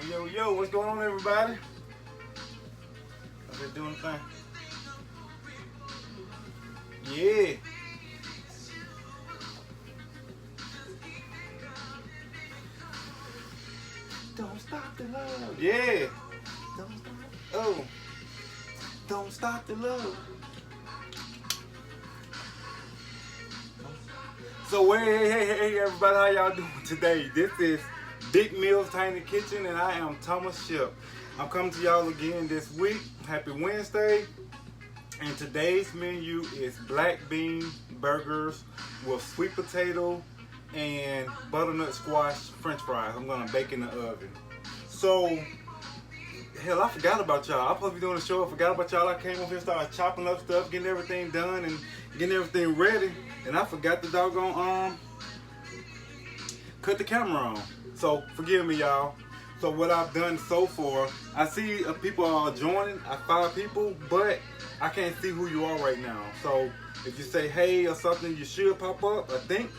Yo, what's going on, everybody? Are they doing the thing? Yeah. Don't stop the love. Yeah. Don't stop. Oh. Don't stop the love. So, hey, everybody, how y'all doing today? This is Big Meals Tiny Kitchen, and I am Thomas Ship. I'm coming to y'all again this week. Happy Wednesday. And today's menu is black bean burgers with sweet potato and butternut squash french fries. I'm gonna bake in the oven. So, hell, I forgot about y'all. I'm supposed to be doing a show. I forgot about y'all. I came over here, started chopping up stuff, getting everything done and getting everything ready. And I forgot the doggone cut the camera on. So forgive me, y'all. So what I've done so far, I see people are joining. 5 people, but I can't see who you are right now. So if you say hey or something, you should pop up, I think.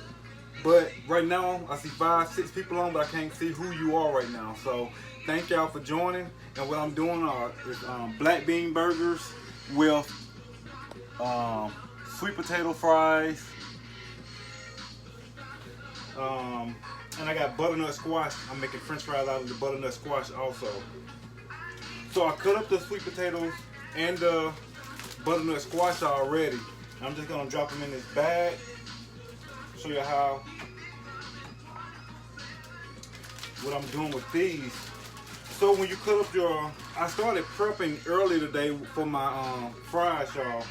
But right now, I see 5, 6 people on, but I can't see who you are right now. So thank y'all for joining. And what I'm doing is black bean burgers with sweet potato fries. And I got butternut squash. I'm making french fries out of the butternut squash also. So I cut up the sweet potatoes and the butternut squash already. I'm just gonna drop them in this bag. Show you what I'm doing with these. So when you cut up I started prepping early today for my fries, y'all.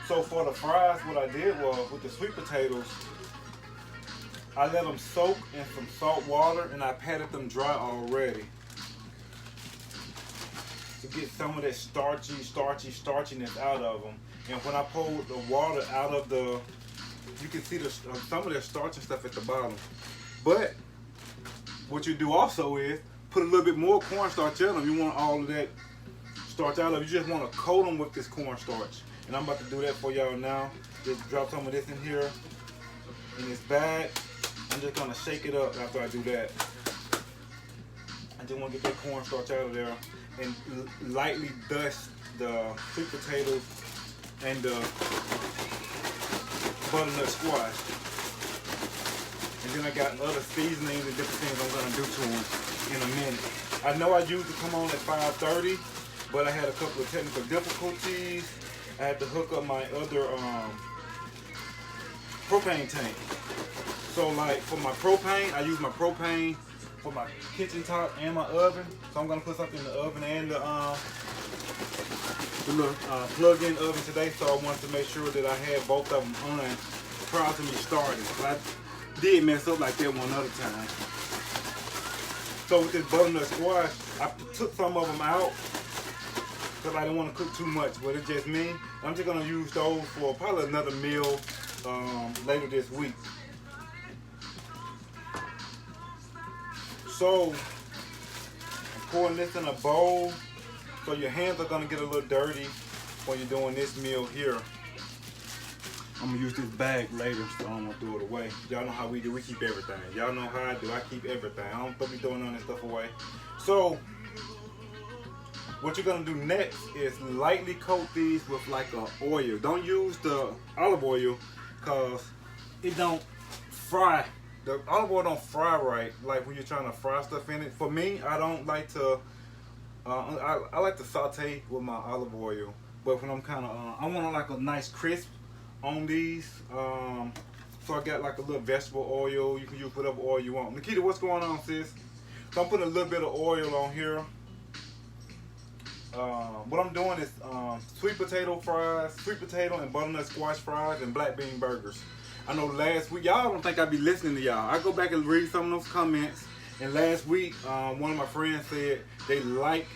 So for the fries, what I did was with the sweet potatoes, I let them soak in some salt water and I patted them dry already to get some of that starchiness out of them. And when I pulled the water out of you can see some of that starch and stuff at the bottom. But what you do also is put a little bit more cornstarch in them. You want all of that starch out of it. You just want to coat them with this cornstarch. And I'm about to do that for y'all now. Just drop some of this in here in this bag. I'm just gonna shake it up after I do that. I just want to get that cornstarch out of there and lightly dust the sweet potatoes and the butternut squash. And then I got other seasonings and different things I'm gonna do to them in a minute. I know I usually come on at 5:30, but I had a couple of technical difficulties. I had to hook up my other propane tank. So like for my propane, I use my propane for my kitchen top and my oven. So I'm gonna put something in the oven and the little plug-in oven today. So I wanted to make sure that I had both of them on prior to me starting. But I did mess up like that one other time. So with this butternut squash, I took some of them out because I didn't want to cook too much, but it's just me. I'm just gonna use those for probably another meal later this week. So I'm pouring this in a bowl, so your hands are gonna get a little dirty when you're doing this meal here. I'm gonna use this bag later, so I don't want to throw it away. Y'all know how we do, we keep everything. Y'all know how I do, I keep everything. I don't be throwing none of this stuff away. So what you're gonna do next is lightly coat these with like a oil. Don't use the olive oil because it don't fry. The olive oil don't fry right, like when you're trying to fry stuff in it. For me, I don't like to, I like to saute with my olive oil. But when I'm kind of, I want like a nice crisp on these. So I got like a little vegetable oil. You can use whatever oil you want. Nikita, what's going on, sis? So I'm putting a little bit of oil on here. What I'm doing is sweet potato fries, sweet potato and butternut squash fries, and black bean burgers. I know last week, y'all don't think I'd be listening to y'all. I go back and read some of those comments, and last week, one of my friends said they like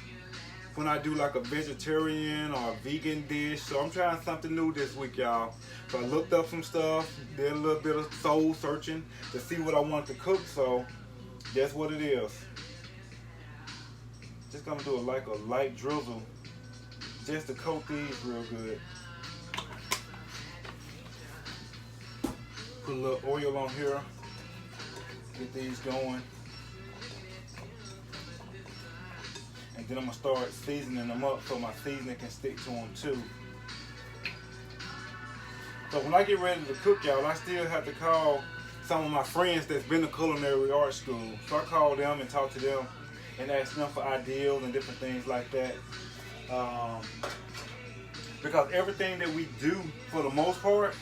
when I do like a vegetarian or a vegan dish. So I'm trying something new this week, y'all. So I looked up some stuff, did a little bit of soul searching to see what I wanted to cook. So that's what it is. Just gonna do like a light drizzle just to coat these real good. Put a little oil on here. Get these going. And then I'm gonna start seasoning them up so my seasoning can stick to them too. So when I get ready to cook, y'all, I still have to call some of my friends that's been to culinary art school. So I call them and talk to them and ask them for ideas and different things like that. Because everything that we do, for the most part,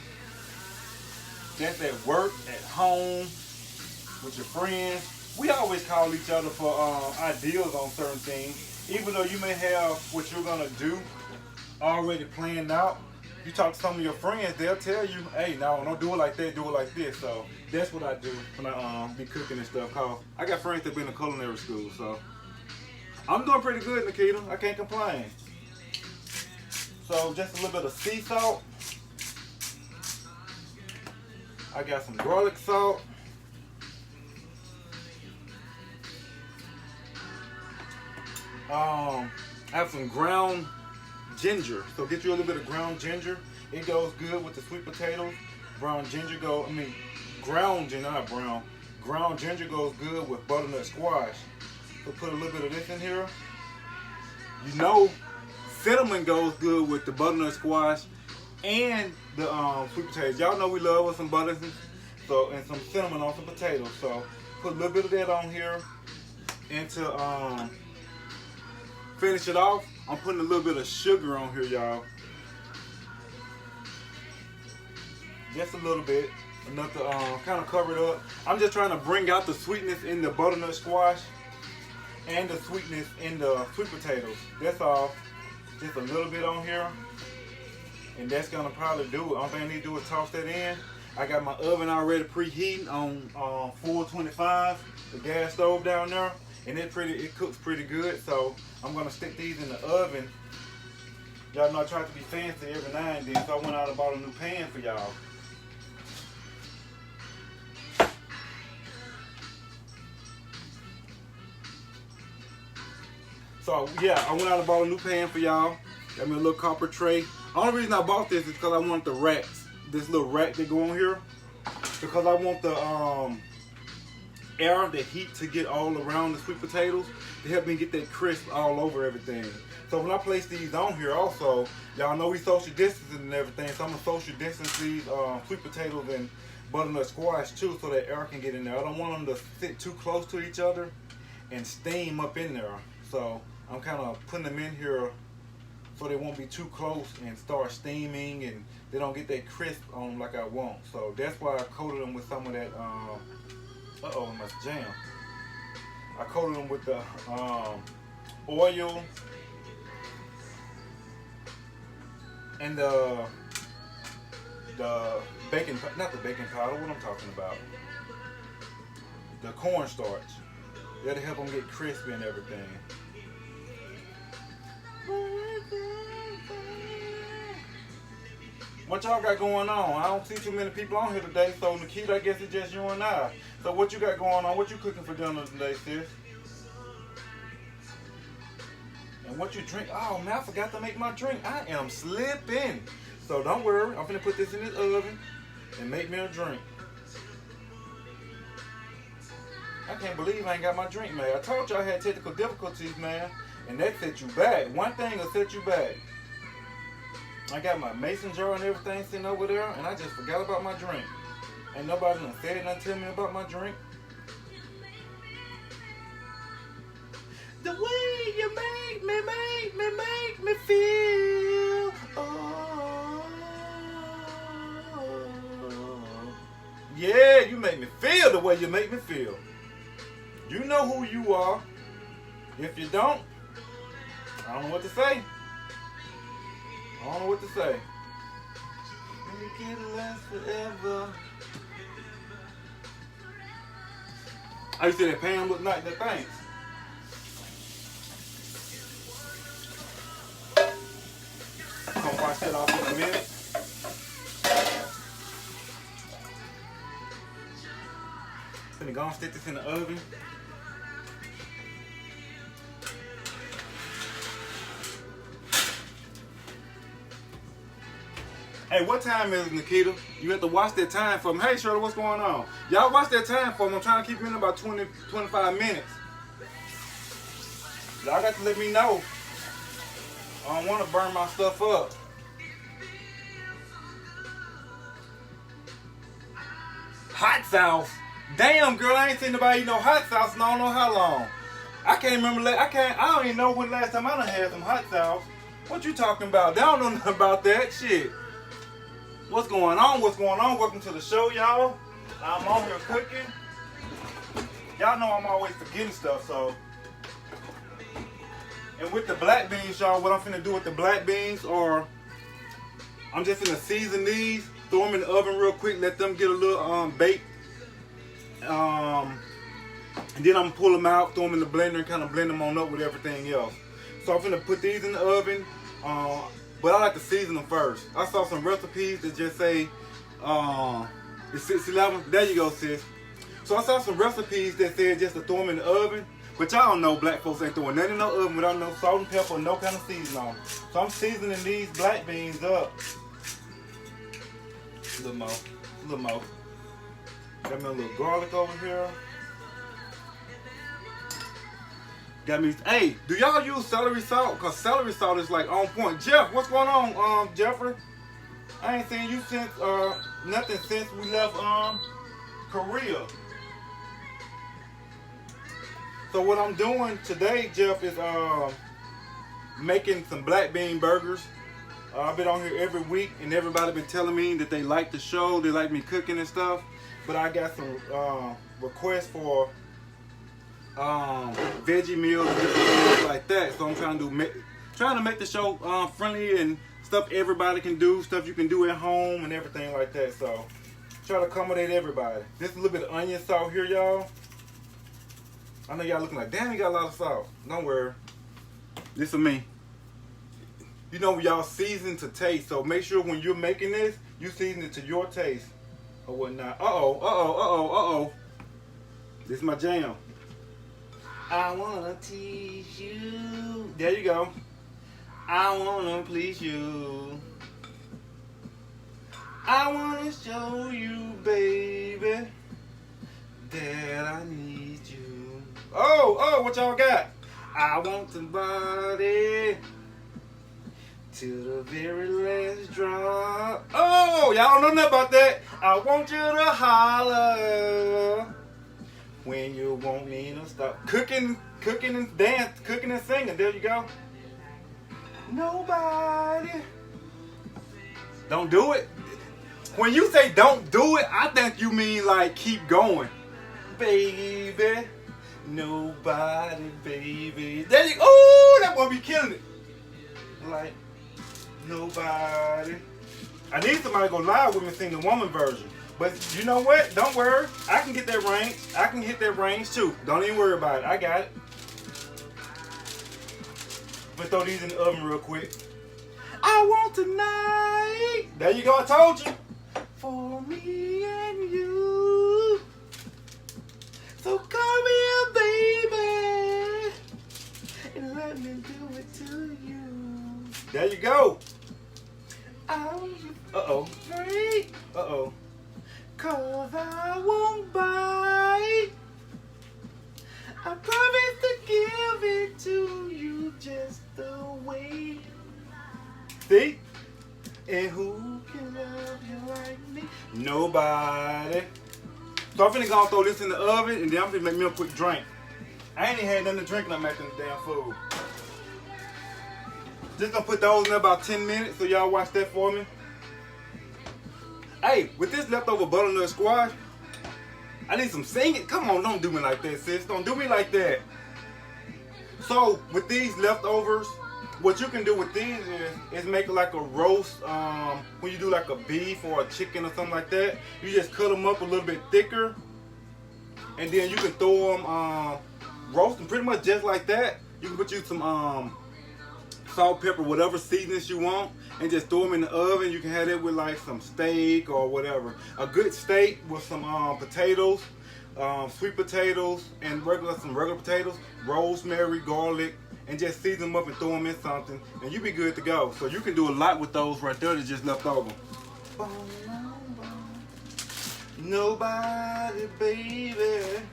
that's at work, at home, with your friends, we always call each other for ideas on certain things. Even though you may have what you're gonna do already planned out, you talk to some of your friends, they'll tell you, hey, no, don't do it like that, do it like this. So that's what I do when I be cooking and stuff. Cause I got friends that been to culinary school, so I'm doing pretty good, Nikita. I can't complain. So just a little bit of sea salt. I got some garlic salt. I have some ground ginger. So get you a little bit of ground ginger. It goes good with the sweet potatoes. Ground ginger ground ginger, not brown. Ground ginger goes good with butternut squash. So put a little bit of this in here. You know, cinnamon goes good with the butternut squash and the sweet potatoes. Y'all know we love with some butter and some cinnamon on some potatoes. So put a little bit of that on here. And to finish it off, I'm putting a little bit of sugar on here, y'all. Just a little bit, enough to kind of cover it up. I'm just trying to bring out the sweetness in the butternut squash and the sweetness in the sweet potatoes. That's all. Just a little bit on here, and that's gonna probably do it. All thing I need to do is toss that in. I got my oven already preheating on 425, the gas stove down there, and it cooks pretty good. So I'm gonna stick these in the oven. Y'all know I try to be fancy every now and then, so I went out and bought a new pan for y'all. So yeah, I went out and bought a new pan for y'all. Got me a little copper tray. Only reason I bought this is because I want the racks, this little rack that go on here, because I want the air, the heat to get all around the sweet potatoes to help me get that crisp all over everything. So when I place these on here, also, y'all know we social distancing and everything, so I'm gonna social distance these sweet potatoes and butternut squash too, so that air can get in there. I don't want them to sit too close to each other and steam up in there. So I'm kind of putting them in here so they won't be too close and start steaming, and they don't get that crisp on them like I want. So that's why I coated them with some of that, uh-oh, I must jam. I coated them with the oil and the baking, not the baking powder, what I'm talking about, the cornstarch. That'll help them get crispy and everything. What y'all got going on? I don't see too many people on here today, so Nikita, I guess it's just you and I. So what you got going on? What you cooking for dinner today, sis? And what you drink? Oh man, I forgot to make my drink. I am slipping. So don't worry, I'm gonna put this in this oven and make me a drink. I can't believe I ain't got my drink made. I told you I had technical difficulties, man, and that set you back. One thing will set you back. I got my mason jar and everything sitting over there, and I just forgot about my drink. Ain't nobody done said nothing to me about my drink. The way you make me feel. Oh. Yeah, you make me feel the way you make me feel. You know who you are. If you don't, I don't know what to say. I don't know what to say. Make it last forever. I used to say that Pam looked nice. That thanks. Gonna wash that off in a minute. Gonna go and stick this in the oven. Hey, what time is it, Nikita? You have to watch that time for me. Hey, Shirley, what's going on? Y'all watch that time for me. I'm trying to keep you in about 20, 25 minutes. Y'all got to let me know. I don't want to burn my stuff up. Hot sauce. Damn, girl, I ain't seen nobody eat no hot sauce in I don't know how long. I can't remember. I don't even know when last time I done had some hot sauce. What you talking about? They don't know nothing about that shit. What's going on? What's going on? Welcome to the show, y'all. I'm on here cooking. Y'all know I'm always forgetting stuff, so. And with the black beans, y'all, what I'm finna do with the black beans are, I'm just finna season these, throw them in the oven real quick, let them get a little baked. And then I'm gonna pull them out, throw them in the blender, and kind of blend them on up with everything else. So I'm finna put these in the oven, but I like to season them first. I saw some recipes that just say, it's 611. There you go, sis. So I saw some recipes that said just to throw them in the oven. But y'all don't know black folks ain't throwing nothing in no oven without no salt and pepper, no kind of seasoning on. So I'm seasoning these black beans up. A little more. A little more. Got me a little garlic over here. Got me, hey, do y'all use celery salt? Because celery salt is like on point. Jeff, what's going on, Jeffrey? I ain't seen you since, nothing since we left, Korea. So what I'm doing today, Jeff, is making some black bean burgers. I've been on here every week, and everybody been telling me that they like the show, they like me cooking and stuff. But I got some requests for veggie meals and stuff like that. So I'm trying to make the show friendly and stuff everybody can do, stuff you can do at home and everything like that. So try to accommodate everybody. Just a little bit of onion salt here, y'all. I know y'all looking like, damn, you got a lot of salt. Don't worry. This is me. You know, y'all season to taste. So make sure when you're making this, you season it to your taste or whatnot. Uh-oh. This is my jam. I wanna tease you. There you go. I wanna please you. I wanna show you, baby, that I need you. Oh, what y'all got? I want somebody till the very last drop. Oh, y'all don't know nothing about that. I want you to holler when you want me to stop. Cooking and dance, cooking and singing. There you go. Nobody. Don't do it. When you say don't do it, I think you mean like keep going. Baby. Nobody, baby. There you go. Oh, that boy be killing it. Like, nobody. I need somebody to go live with me sing the woman version. But you know what? Don't worry. I can get that range. I can hit that range too. Don't even worry about it. I got it. I'm gonna throw these in the oven real quick. I want tonight. There you go. I told you. For me and you. So come here, baby, and let me do it to you. There you go. Uh-oh. Free. Uh-oh. 'Cause I won't bite. I promise to give it to you just the way. See? And who can love you like me? Nobody. So I'm finna go and throw this in the oven, and then I'm finna make me a quick drink. I ain't even had nothing to drink, and I'm making the damn food. Just gonna put those in about 10 minutes, so y'all watch that for me. Hey, with this leftover butternut squash, I need some singing. Come on, don't do me like that, sis. Don't do me like that. So with these leftovers, what you can do with these is make like a roast. When you do like a beef or a chicken or something like that, you just cut them up a little bit thicker, and then you can throw them, roast them pretty much just like that. You can put you some salt, pepper, whatever seasonings you want, and just throw them in the oven. You can have it with like some steak or whatever. A good steak with some potatoes, sweet potatoes, and some regular potatoes, rosemary, garlic, and just season them up and throw them in something, and you be good to go. So you can do a lot with those right there that's just left over. Nobody, baby.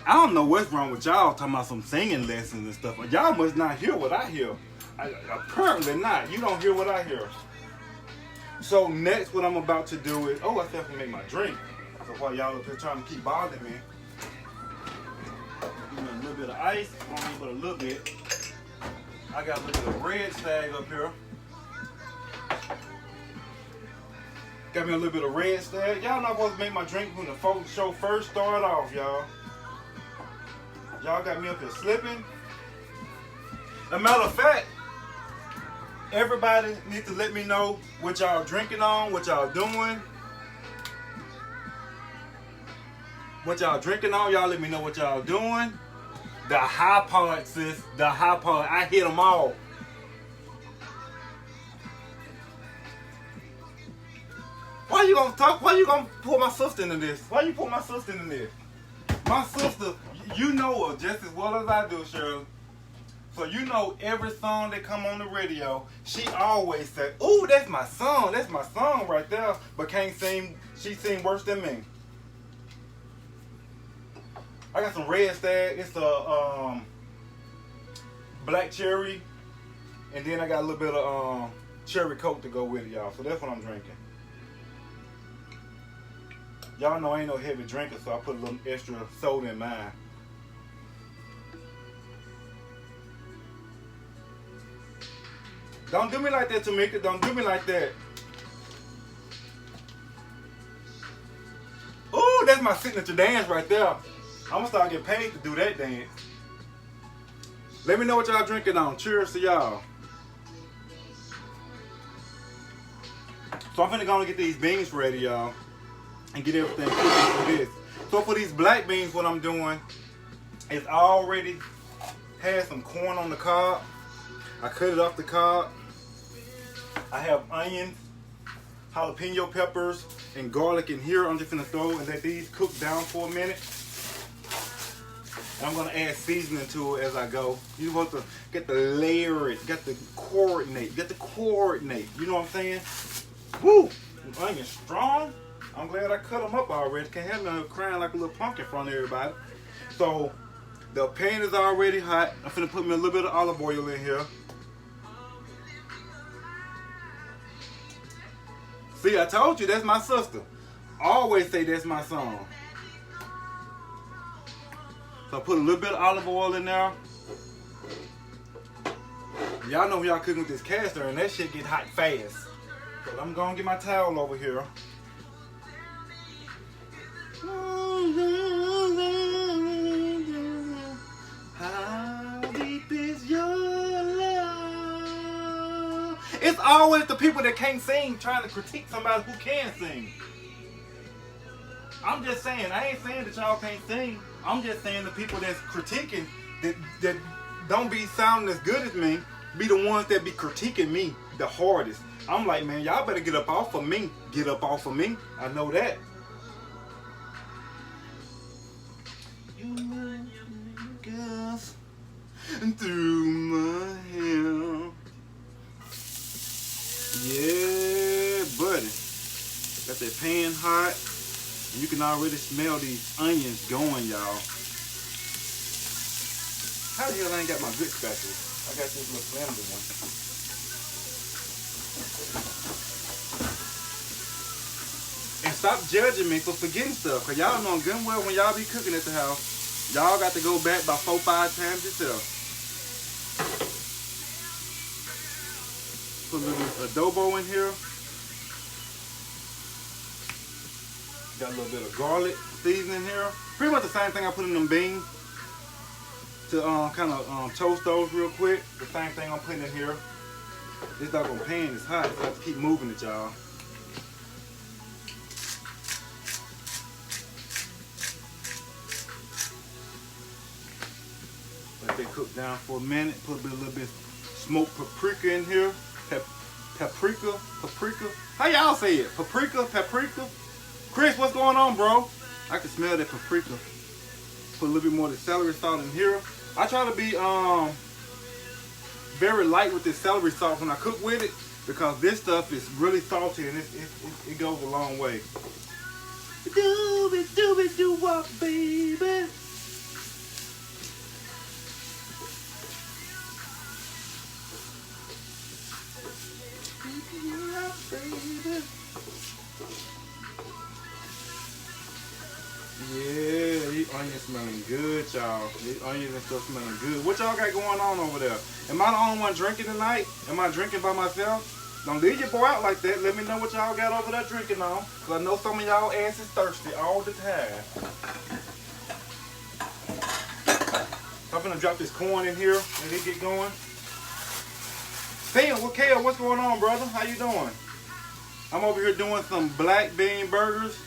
I don't know what's wrong with y'all talking about some singing lessons and stuff. Y'all must not hear what I hear. Apparently not. You don't hear what I hear. So next, what I'm about to do is, oh, I still have to make my drink. So while y'all up here trying to keep bothering me, give me a little bit of ice, only but a little bit. I got a little bit of red stag up here. Got me a little bit of red stag. Y'all not supposed to make my drink when the show first start off, y'all. Y'all got me up here slipping. As a matter of fact, everybody needs to let me know what y'all drinking on, what y'all doing. What y'all drinking on, y'all let me know what y'all doing. The high part, sis, the high part, I hit them all. Why you gonna talk? Why you gonna pull my sister into this? Why you pull my sister into this? My sister, you know her just as well as I do, Cheryl. So you know every song that come on the radio, she always say, "Ooh, that's my song right there," but can't sing. She sing worse than me. I got some red stag. It's a black cherry, and then I got a little bit of cherry coke to go with it, y'all. So that's what I'm drinking. Y'all know I ain't no heavy drinker, so I put a little extra soda in mine. Don't do me like that, Tamika. Don't do me like that. Ooh, that's my signature dance right there. I'm gonna start getting paid to do that dance. Let me know what y'all drinking on. Cheers to y'all. So I'm finna go and get these beans ready, y'all, and get everything cooking for this. So for these black beans, what I'm doing is I already had some corn on the cob. I cut it off the cob. I have onions, jalapeno peppers, and garlic in here. I'm just gonna throw and let these cook down for a minute. I'm gonna add seasoning to it as I go. You want to get to layer it, get to coordinate. You know what I'm saying? Woo! The onion's strong. I'm glad I cut them up already. Can't have me crying like a little punk in front of everybody. So the pan is already hot. I'm finna put me a little bit of olive oil in here. See, I told you that's my sister. I always say that's my song. So I put a little bit of olive oil in there. Y'all know when y'all cooking with this cast iron, that shit get hot fast. So I'm gonna get my towel over here. How deep is your love? It's always the people that can't sing trying to critique somebody who can sing. I'm just saying, I ain't saying that y'all can't sing. I'm just saying the people that's critiquing, that don't be sounding as good as me, be the ones that be critiquing me the hardest. I'm like, man, y'all better get up off of me. Get up off of me. I know that. You girls through my hair. Yeah, buddy. Got that pan hot. You can already smell these onions going, y'all. How the hell I ain't got my good spatula? I got this little flimsy one. And stop judging me for forgetting stuff, cause y'all know good and well when y'all be cooking at the house, y'all got to go back about 4-5 times yourself. Put a little adobo in here. Got a little bit of garlic seasoning here. Pretty much the same thing I put in them beans to kind of toast those real quick. The same thing I'm putting in here. This doggone pan is hot, so I have to keep moving it, y'all. Let that cook down for a minute. Put a little bit smoked paprika in here. Paprika. How y'all say it? Paprika. Chris, what's going on, bro? I can smell that paprika. Put a little bit more of the celery salt in here. I try to be very light with this celery salt when I cook with it, because this stuff is really salty and it goes a long way. Doobie-doobie-doo-wop, baby. smelling good, y'all. These onions and stuff smelling good. What y'all got going on over there? Am I the only one drinking tonight? Am I drinking by myself? Don't leave your boy out like that. Let me know what y'all got over there drinking on. Because I know some of y'all ass is thirsty all the time. So I'm going to drop this corn in here. Let it get going. Sam, Kale, what's going on, brother? How you doing? I'm over here doing some black bean burgers.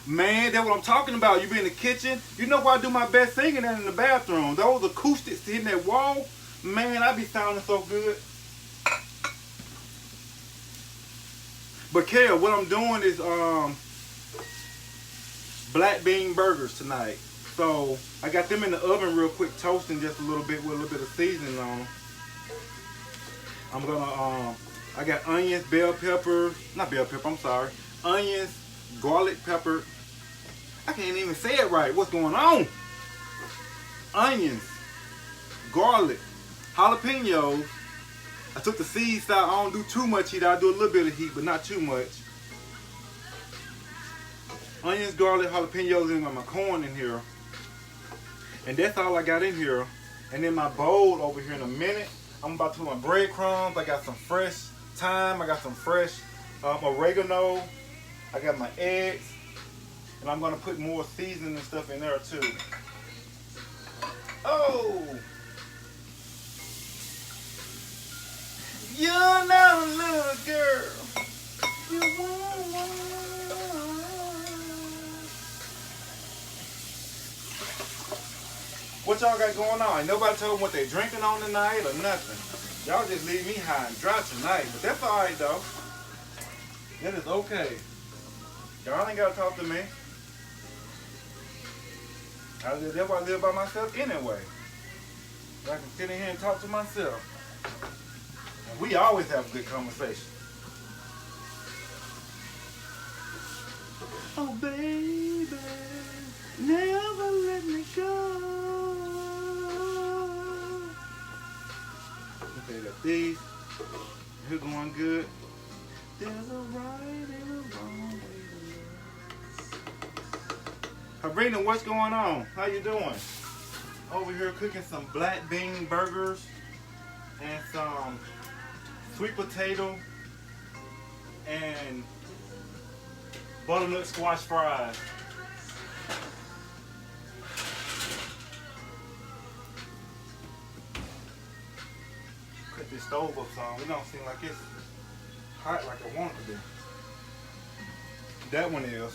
Man, that's what I'm talking about. You be in the kitchen. You know where I do my best singing at in the bathroom. Those acoustics hitting that wall. Man, I be sounding so good. But Kale, what I'm doing is black bean burgers tonight. So I got them in the oven real quick, toasting just a little bit with a little bit of seasoning on them. I'm gonna I got onions, onions, garlic pepper. I can't even say it right. What's going on? Onions, garlic, jalapenos. I took the seeds out. I don't do too much heat. I do a little bit of heat, but not too much. Onions, garlic, jalapenos, and my corn in here. And that's all I got in here. And then my bowl over here in a minute, I'm about to put my breadcrumbs. I got some fresh thyme. I got some fresh oregano. I got my eggs. And I'm going to put more seasoning and stuff in there too. Oh! You're not a little girl. You want. What y'all got going on? Ain't nobody told them what they drinking on tonight or nothing. Y'all just leave me high and dry tonight. But that's alright though. That is okay. Y'all ain't gotta talk to me. That's why I live by myself anyway. I can sit in here and talk to myself. And we always have a good conversation. Oh baby, never let me go. Okay, got these. Here going good. There's a right and a wrong way to love. Sabrina, what's going on? How you doing? Over here cooking some black bean burgers and some sweet potato and butternut squash fries. Cut this stove up some. It don't seem like it's hot like I want it to be. That one is.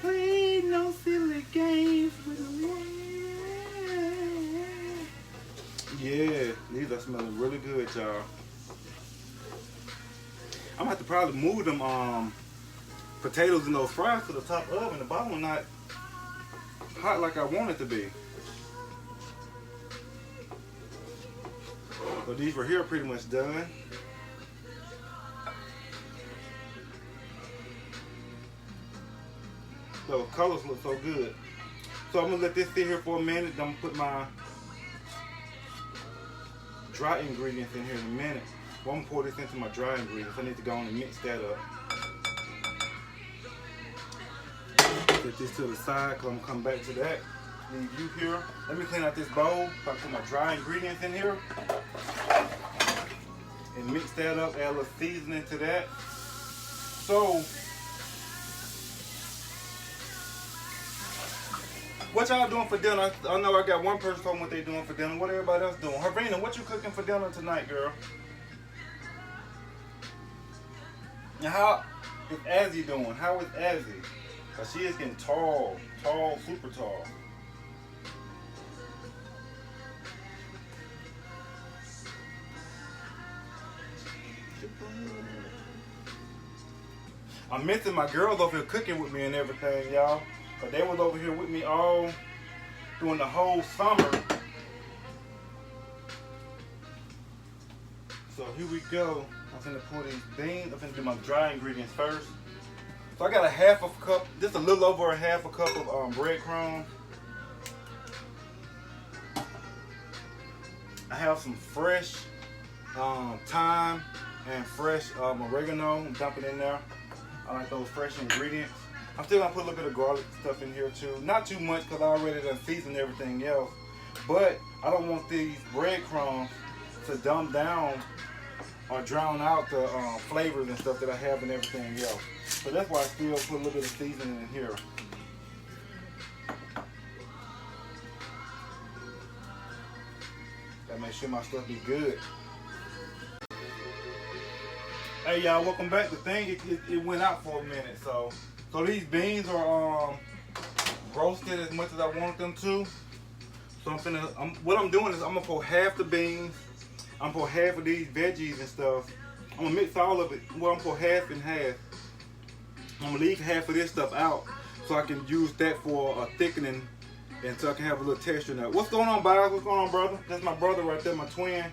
Play no silly games with me. Yeah, these are smelling really good, y'all. I'm gonna have to probably move them potatoes and those fries to the top oven. The bottom one not hot like I want it to be. So these right here are pretty much done. So colors look so good. So I'm gonna let this sit here for a minute. Then I'm gonna put my dry ingredients in here in a minute. Well, I'm gonna pour this into my dry ingredients. I need to go on and mix that up. Set this to the side because I'm gonna come back to that. Leave you here. Let me clean out this bowl so I can put my dry ingredients in here. And mix that up, add a little seasoning to that. So, what y'all doing for dinner? I know I got one person told me what they doing for dinner. What everybody else doing? Harvina, what you cooking for dinner tonight, girl? And how is Azzy doing? How is Azzy? Cause she is getting tall, super tall. I'm missing my girls over here cooking with me and everything, y'all. But they was over here with me all during the whole summer. So here we go. I'm gonna pour these beans. I'm gonna do my dry ingredients first. So I got a half of a cup, just a little over a half a cup of breadcrumbs. I have some fresh thyme and fresh oregano. I'm dumping in there. I like those fresh ingredients. I'm still gonna put a little bit of garlic stuff in here too. Not too much because I already done seasoned everything else. But I don't want these breadcrumbs to dumb down or drown out the flavors and stuff that I have and everything else. So that's why I still put a little bit of seasoning in here. Gotta make sure my stuff be good. Hey y'all, welcome back. The thing, it went out for a minute. So these beans are roasted as much as I wanted them to. So what I'm doing is I'm gonna pour half the beans. I'm gonna pour half of these veggies and stuff. I'm gonna mix all of it. Well, I'm gonna pour half and half. I'm gonna leave half of this stuff out so I can use that for a thickening and so I can have a little texture now. What's going on, Biles? What's going on, brother? That's my brother right there, my twin.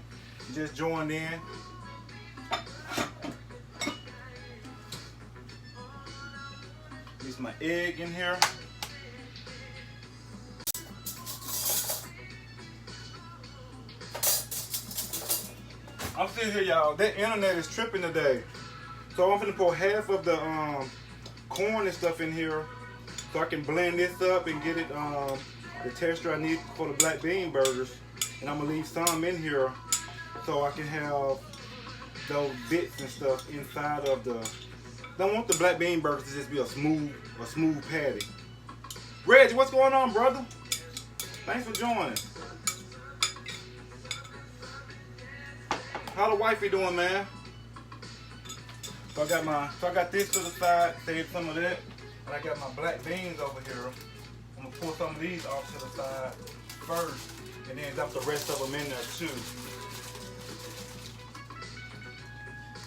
He just joined in. Use my egg in here. I'm sitting here, y'all. That internet is tripping today. So I'm gonna pour half of the corn and stuff in here so I can blend this up and get it the texture I need for the black bean burgers. And I'm gonna leave some in here so I can have those bits and stuff inside of the. Don't want the black bean burgers to just be a smooth patty. Reggie, what's going on, brother? Thanks for joining. How the wifey doing, man? So I got this to the side, save some of that, and I got my black beans over here. I'm gonna pull some of these off to the side first, and then dump the rest of them in there too.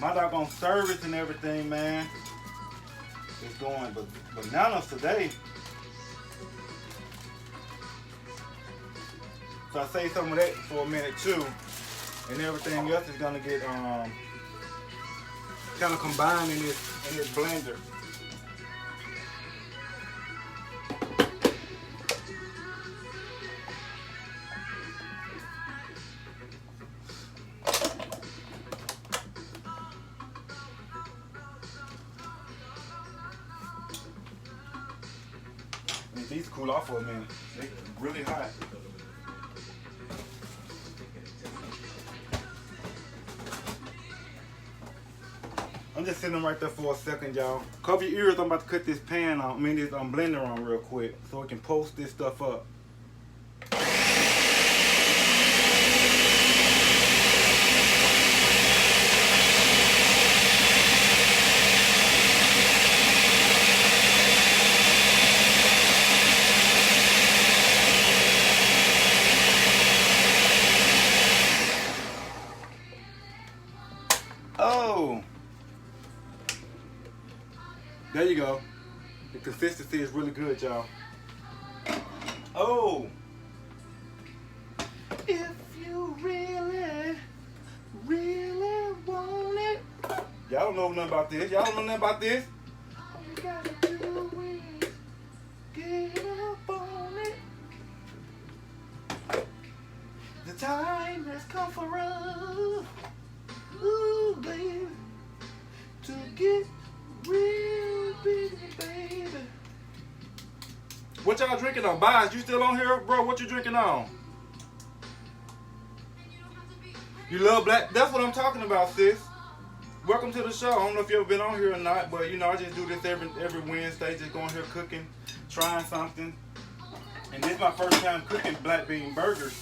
My doggone service and everything, man, is going bananas today. So I saved some of that for a minute too. And everything else is gonna get kind of combined in this blender. And these cool off for a minute. They're really hot. I'm just sitting them right there for a second, y'all. Cover your ears. I'm about to cut this pan on. This blender on real quick so we can post this stuff up. Oh. There you go. The consistency is really good, y'all. Oh! If you really, really want it. Y'all don't know nothing about this. Y'all don't know nothing about this. All you gotta do is get up on it. The time has come for us. Ooh, baby. To get real busy, baby. What y'all drinking on? Bias, you still on here? Bro, what you drinking on? You love black? That's what I'm talking about, sis. Welcome to the show. I don't know if you ever been on here or not, but you know, I just do this every Wednesday, just going here cooking, trying something. And this is my first time cooking black bean burgers.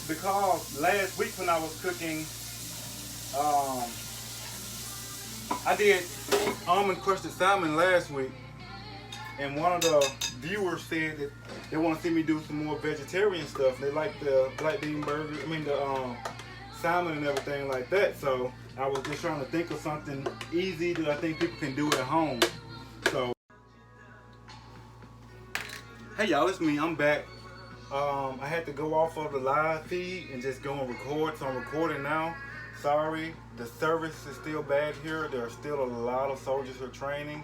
Because last week when I was cooking, I did almond crusted salmon last week, and one of the viewers said that they want to see me do some more vegetarian stuff. They like the black bean burger, the salmon and everything like that. So I was just trying to think of something easy that I think people can do at home. So, hey y'all, it's me. I'm back. I had to go off of the live feed and just go and record, so I'm recording now. Sorry, the service is still bad here. There are still a lot of soldiers who are training.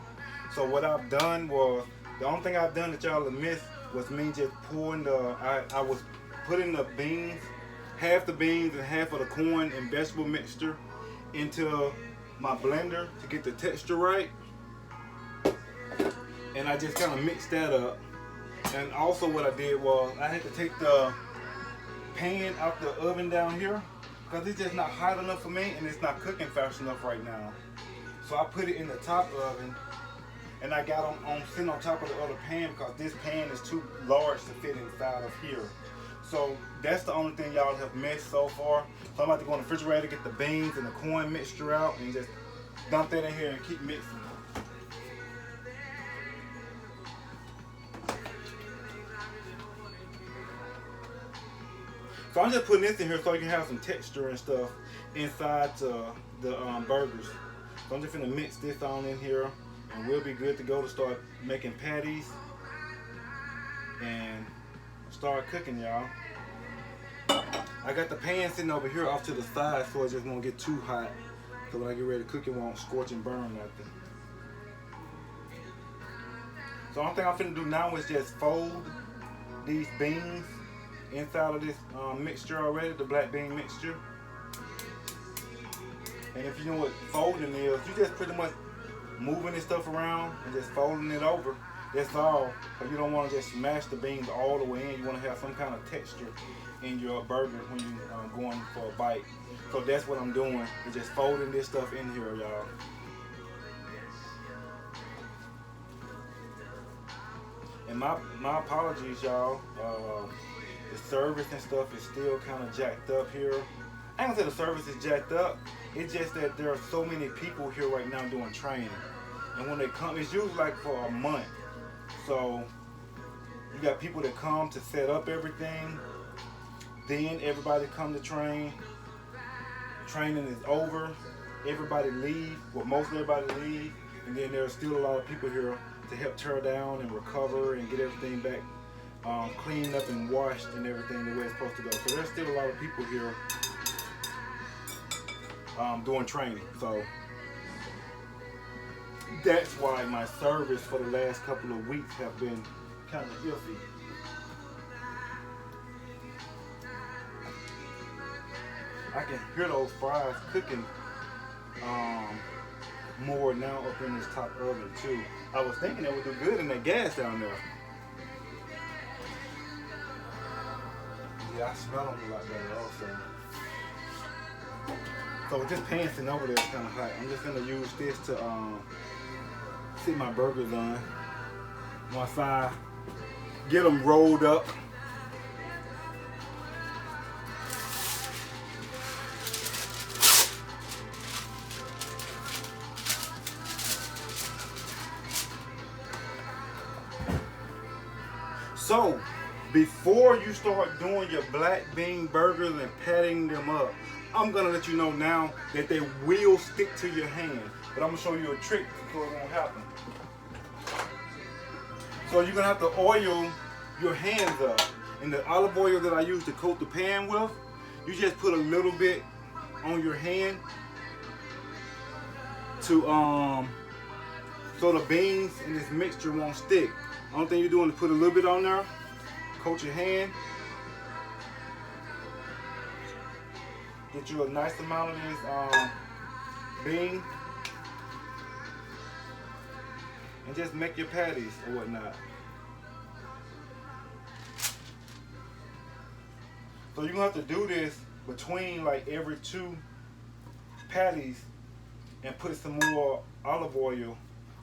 So what I've done was, the only thing I've done that y'all have missed was me just pouring I was putting the beans, half the beans and half of the corn and vegetable mixture into my blender to get the texture right. And I just kind of mixed that up. And also what I did was I had to take the pan out the oven down here because it's just not hot enough for me and it's not cooking fast enough right now. So I put it in the top oven and I got them on sitting on top of the other pan because this pan is too large to fit inside of here. So that's the only thing y'all have missed so far. So I'm about to go in the refrigerator, get the beans and the corn mixture out and just dump that in here and keep mixing. So I'm just putting this in here so you can have some texture and stuff inside the burgers. So I'm just gonna mix this on in here and we'll be good to go to start making patties and start cooking, y'all. I got the pan sitting over here off to the side so it just won't get too hot. So when I get ready to cook it won't scorch and burn nothing. So the only thing I'm finna do now is just fold these beans inside of this mixture already, the black bean mixture. And if you know what folding is, you just pretty much moving this stuff around and just folding it over. That's all. But you don't want to just smash the beans all the way in. You want to have some kind of texture in your burger when you're going for a bite. So that's what I'm doing. Is just folding this stuff in here, y'all. And my apologies, y'all. The service and stuff is still kind of jacked up here. I ain't gonna say the service is jacked up. It's just that there are so many people here right now doing training. And when they come, it's usually like for a month. So you got people that come to set up everything. Then everybody come to train. Training is over. Everybody leave. Well, most everybody leave. And then there's still a lot of people here to help tear down and recover and get everything back cleaned up and washed and everything the way it's supposed to go. So there's still a lot of people here doing training. So that's why my service for the last couple of weeks have been kind of iffy. I can hear those fries cooking more now up in this top oven too. I was thinking it would do good in that gas down there. Yeah, I smell them a lot better also. So with this pan sitting over there, it's kind of hot. I'm just gonna use this to sit my burgers on. Once I get them rolled up. So, before you start doing your black bean burgers and patting them up, I'm gonna let you know now that they will stick to your hand. But I'm gonna show you a trick so it won't happen. So you're gonna have to oil your hands up. And the olive oil that I use to coat the pan with, you just put a little bit on your hand to so the beans and this mixture won't stick. Only thing you're doing is put a little bit on there, coat your hand, get you a nice amount of this bean, and just make your patties or whatnot. So you're gonna have to do this between like every 2 patties and put some more olive oil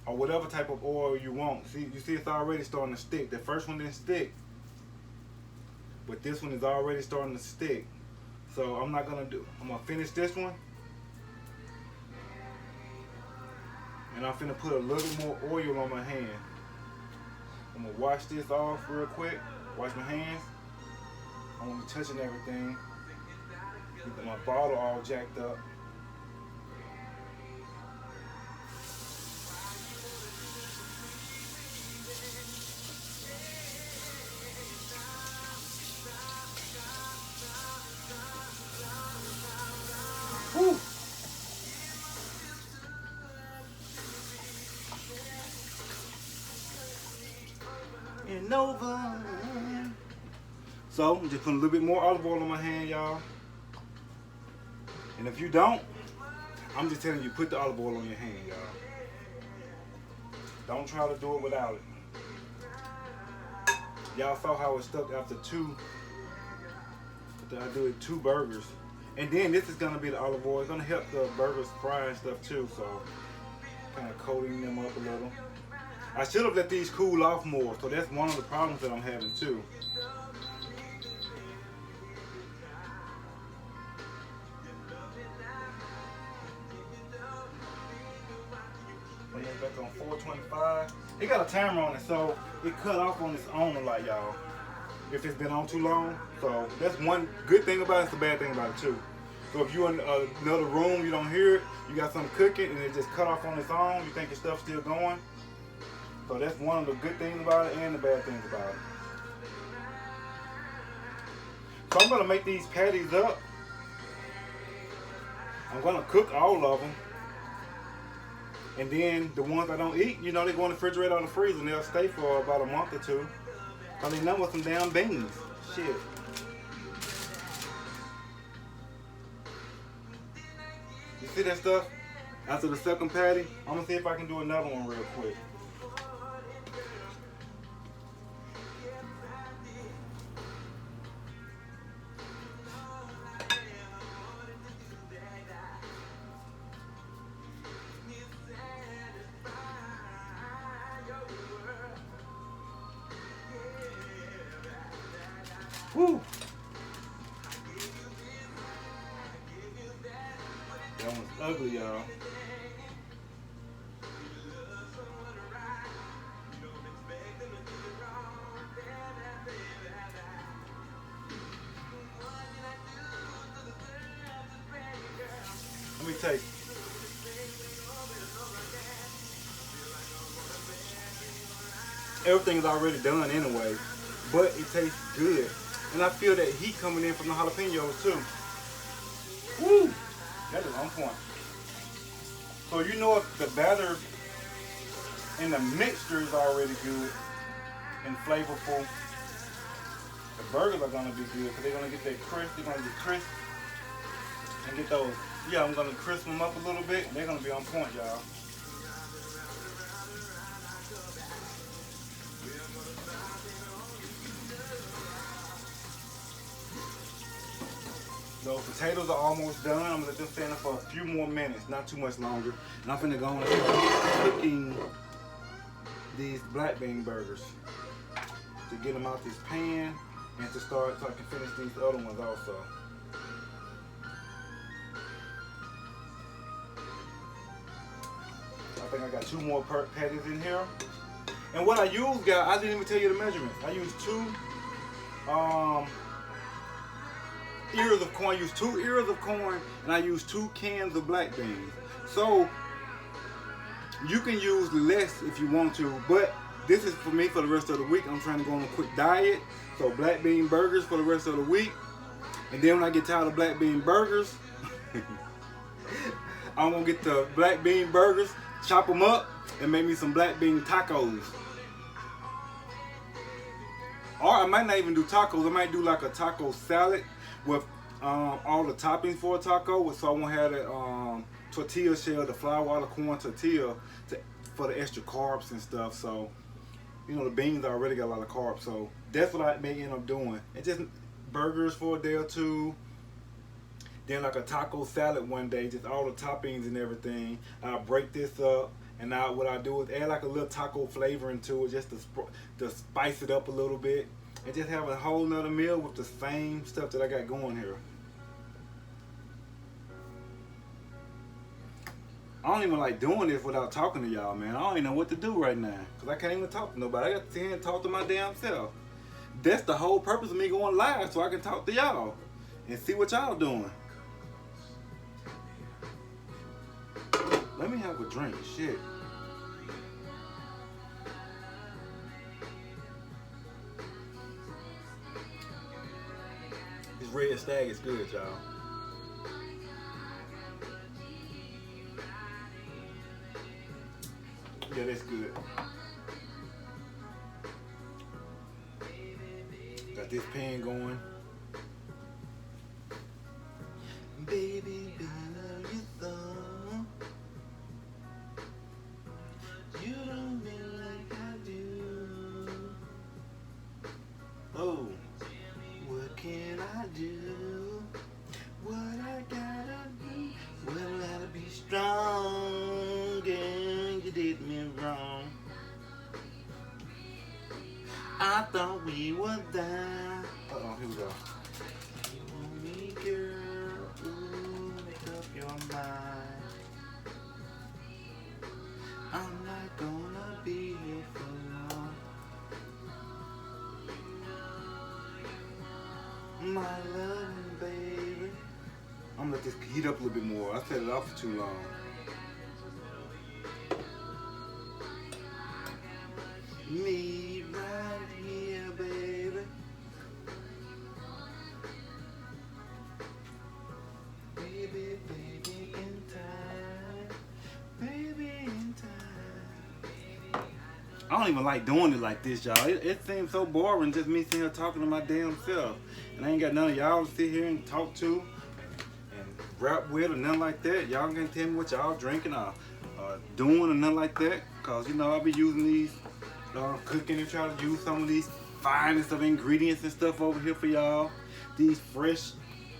or whatever type of oil you want. See, you see it's already starting to stick. The first one didn't stick, but this one is already starting to stick. So I'm gonna finish this one. And I'm finna put a little more oil on my hand. I'm gonna wash this off real quick. Wash my hands. I won't be touching everything. Get my bottle all jacked up. Whew. And over. So I'm just putting a little bit more olive oil on my hand, y'all. And if you don't, I'm just telling you, put the olive oil on your hand, y'all. Don't try to do it without it. Y'all saw how it stuck after two. I do it 2 burgers. And then this is gonna be the olive oil. It's gonna help the burgers fry and stuff too. So kind of coating them up a little. I should have let these cool off more. So that's one of the problems that I'm having too. Bring it back on 425. It got a timer on it, so it cut off on its own a lot, y'all. If it's been on too long. So that's one good thing about it, it's a bad thing about it too. So if you're in another room, you don't hear it, you got something cooking and it just cut off on its own, you think your stuff's still going. So that's one of the good things about it and the bad things about it. So I'm gonna make these patties up. I'm gonna cook all of them. And then the ones I don't eat, you know, they go in the refrigerator or the freezer and they'll stay for about a month or two. I mean, nothing with some damn beans. Shit. You see that stuff? After the second patty, I'm gonna see if I can do another one real quick. Woo! That one's ugly, y'all. Let me taste. Everything's already done anyway, but it tastes good. And I feel that heat coming in from the jalapenos too. Woo! That is on point. So you know if the batter and the mixture is already good and flavorful, the burgers are gonna be good because they're gonna get that crisp, they're gonna get crisp and get those. Yeah, I'm gonna crisp them up a little bit and they're gonna be on point, y'all. Those potatoes are almost done. I'm gonna let them stand up for a few more minutes, not too much longer. And I'm finna go and start cooking these black bean burgers to get them out this pan and to start so I can finish these other ones also. I think I got 2 more patties in here. And what I use, guys, I didn't even tell you the measurements. I used 2 ears of corn. I use 2 ears of corn and I use 2 cans of black beans. So you can use less if you want to, but this is for me for the rest of the week. I'm trying to go on a quick diet. So black bean burgers for the rest of the week. And then when I get tired of black bean burgers, I'm gonna get the black bean burgers, chop them up, and make me some black bean tacos. Or I might not even do tacos. I might do like a taco salad with all the toppings for a taco. So I won't have the tortilla shell, the flour, the corn tortilla for the extra carbs and stuff. So, you know, the beans already got a lot of carbs. So that's what I may end up doing. And just burgers for a day or 2. Then like a taco salad one day, just all the toppings and everything. I'll break this up. And now what I do is add like a little taco flavor into it just to spice it up a little bit. And just have a whole nother meal with the same stuff that I got going here. I don't even like doing this without talking to y'all, man. I don't even know what to do right now. Because I can't even talk to nobody. I got to sit here and talk to my damn self. That's the whole purpose of me going live, so I can talk to y'all. And see what y'all doing. Let me have a drink, shit. This Red Stag is good, y'all. Yeah, that's good. Got this pan going. Baby, I love you so. You don't mean I do what I gotta do. Well, I gotta be strong, and you did me wrong. I thought we were down. Uh-oh, here we go. You want me, girl? Ooh, make up your mind. I'm not gonna be here for long. My loving baby. I'm gonna let this heat up a little bit more. I set it off for too long. Me right here, baby. Baby, baby, in time. Baby, in time. I don't even like doing it like this, y'all. It seems so boring just me sitting here talking to my damn self. And I ain't got none of y'all to sit here and talk to and rap with or nothing like that. Y'all can't tell me what y'all drinking or doing or nothing like that. Cause you know I'll be using these cooking and try to use some of these finest of ingredients and stuff over here for y'all. These fresh,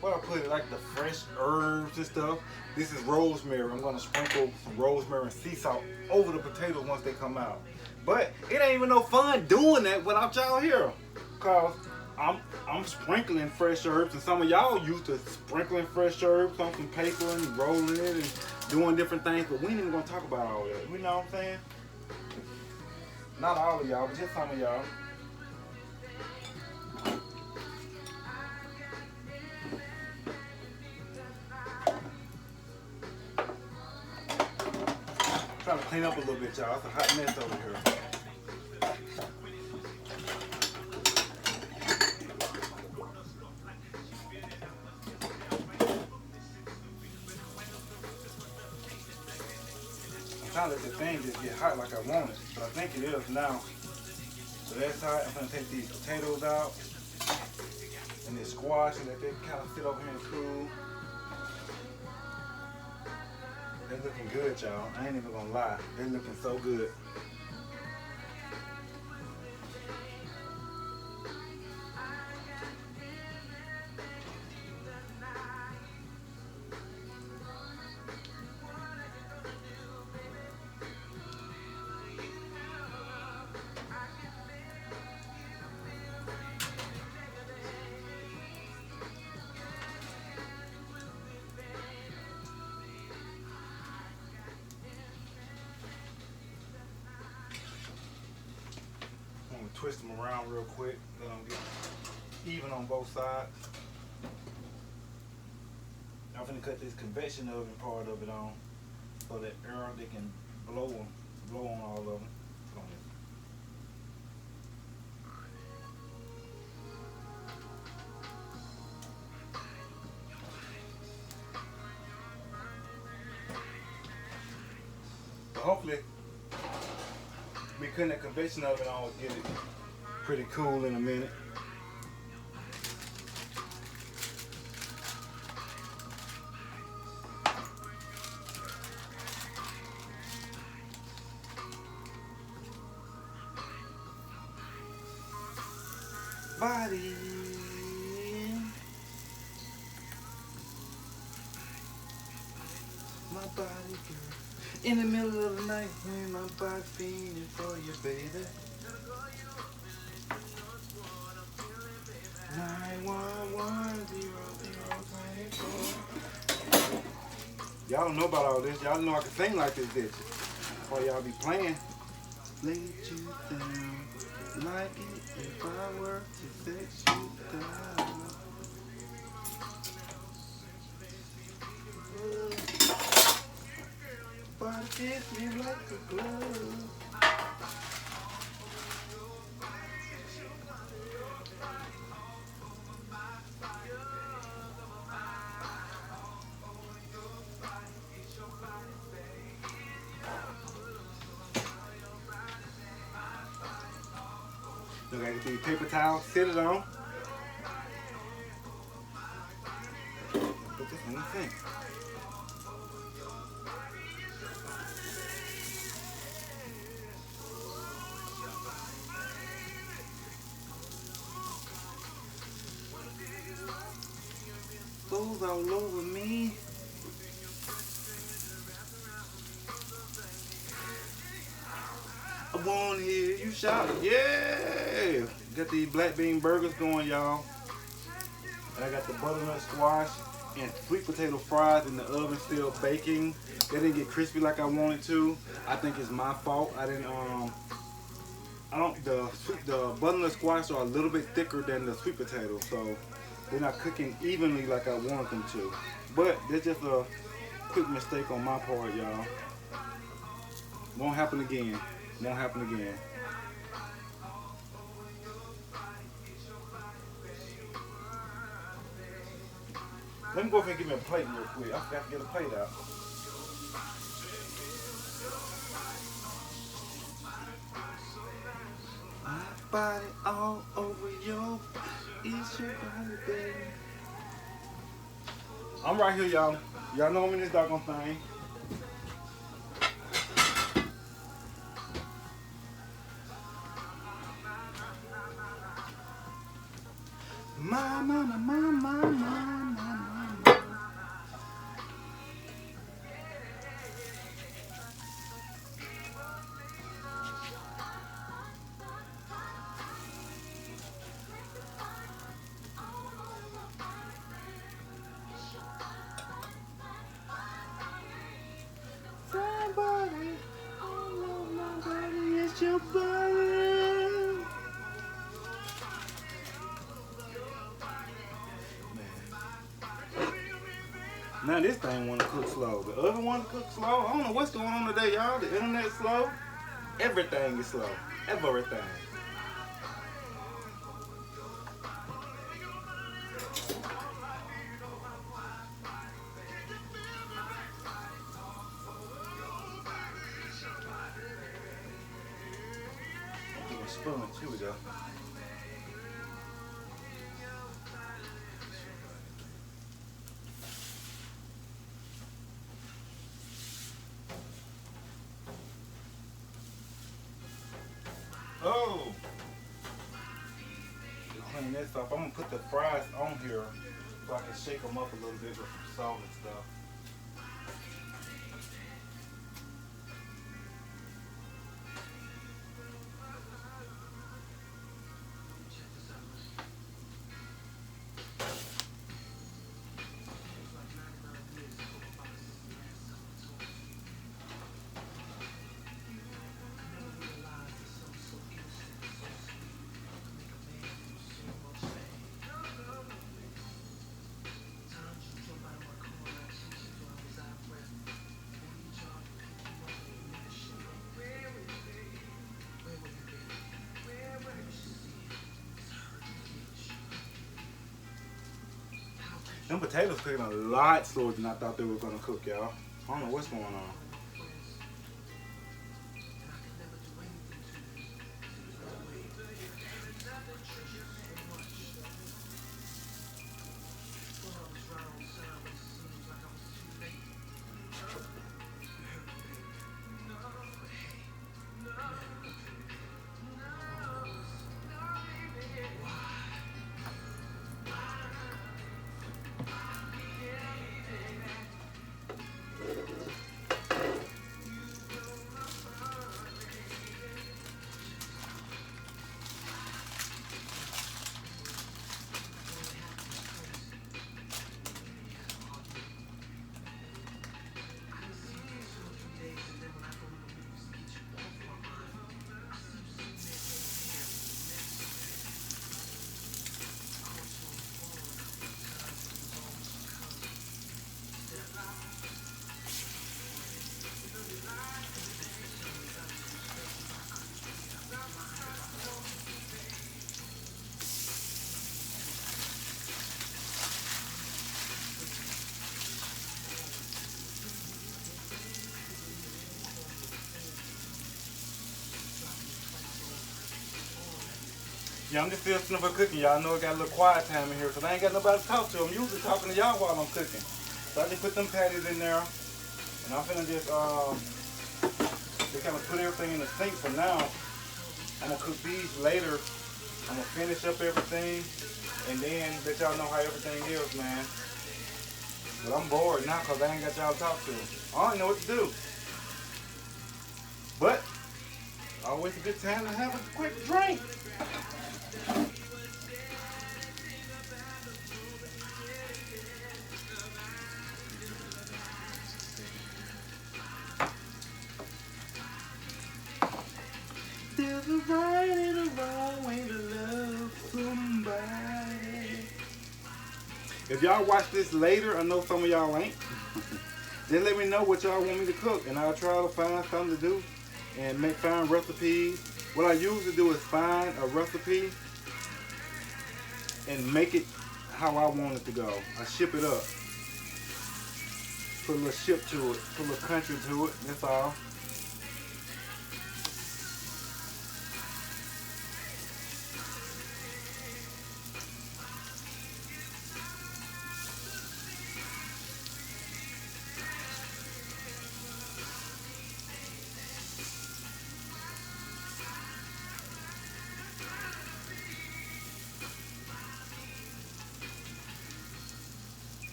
what I put it, like the fresh herbs and stuff. This is rosemary. I'm gonna sprinkle some rosemary and sea salt over the potatoes once they come out. But it ain't even no fun doing that without y'all here. Cause I'm sprinkling fresh herbs, and some of y'all used to sprinkling fresh herbs on some paper and rolling it and doing different things, but we ain't even gonna talk about all that. You know what I'm saying? Not all of y'all, but just some of y'all. Trying to clean up a little bit, y'all. It's a hot mess over here. I'm trying to let the thing just get hot like I want it, but I think it is now. So that's hot. I'm gonna take these potatoes out and then squash and let them kind of sit over here and cool. They're looking good, y'all. I ain't even gonna lie. They're looking so good. Twist them around real quick, let them get even on both sides. I'm gonna cut this convection oven part of it on so that air they can blow on all of them. So hopefully me cutting that convection oven on will get it pretty cool in a minute. Body. My body girl. In the middle of the night when my body feeling for you, baby. 911-0024. Y'all don't know about all this. Y'all know I can sing like this, did you? Or y'all be playing. Laid you down like it if I were to set you down. Body kiss me like a glove. Look, I get these paper towels, sit it on. Put this in the sink. toes all over me. I wanna hear you shout, yeah! Got these black bean burgers going, y'all. And I got the butternut squash and sweet potato fries in the oven still baking. They didn't get crispy like I wanted to. I think it's my fault. The butternut squash are a little bit thicker than the sweet potatoes, so they're not cooking evenly like I want them to. But that's just a quick mistake on my part, y'all. Won't happen again. Won't happen again. Let me go ahead and give me a plate real quick. I forgot to get a plate out. My body all over your, it's your body, baby. I'm right here, y'all. Y'all know I'm in this doggone thing. My. Somebody all over my body, it's your body. Now this thing want to cook slow. The other one to cook slow. I don't know what's going on today, y'all. The internet's slow. Everything is slow. Everything. Give me a spoon. Here we go. Oh! Clean this up. I'm gonna put the fries on here so I can shake them up a little bit with some salt and stuff. Them potatoes cooking a lot slower than I thought they were gonna cook, y'all. I don't know what's going on. Yeah, I'm just still sitting for cooking. Y'all know I got a little quiet time in here because I ain't got nobody to talk to. I'm usually talking to y'all while I'm cooking. So I just put them patties in there. And I'm finna just kind of put everything in the sink for now. I'm gonna cook these later. I'm gonna finish up everything and then let y'all know how everything is, man. But I'm bored now because I ain't got y'all to talk to. I don't know what to do. But always a good time to have a quick drink. There's a right and a wrong way to love somebody. If y'all watch this later, I know some of y'all ain't. Then let me know what y'all want me to cook, and I'll try to find something to do and find recipes. What I usually do is find a recipe and make it how I want it to go. I ship it up. Put a little ship to it, put a little country to it, that's all.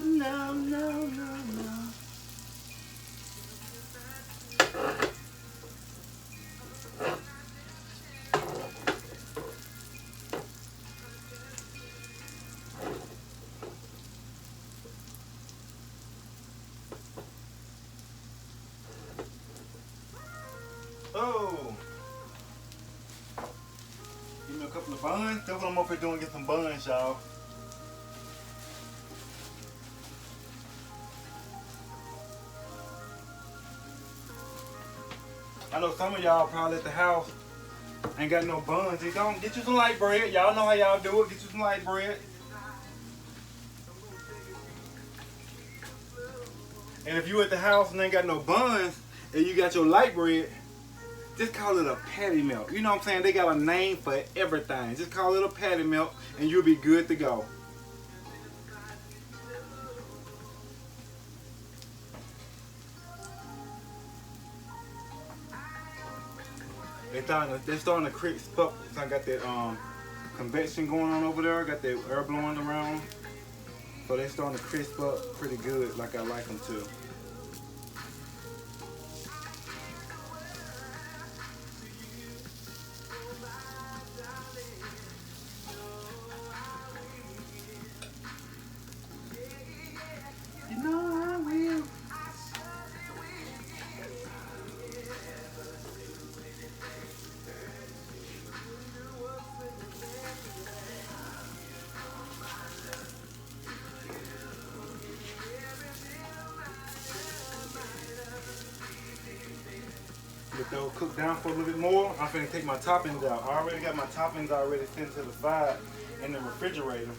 No, no, no, no. Oh. Give me a couple of buns. That's what I'm up here doing, get some buns, y'all. I know some of y'all probably at the house ain't got no buns. You don't get you some light bread. Y'all know how y'all do it. Get you some light bread. And if you at the house and ain't got no buns and you got your light bread, just call it a patty melt. You know what I'm saying? They got a name for everything. Just call it a patty melt and you'll be good to go. They're starting to crisp up. So I got that convection going on over there. I got that air blowing around. So they're starting to crisp up pretty good like I like them to. You know I will. Let those cook down for a little bit more. I'm finna take my toppings out. I already got my toppings already sent to the side in the refrigerator.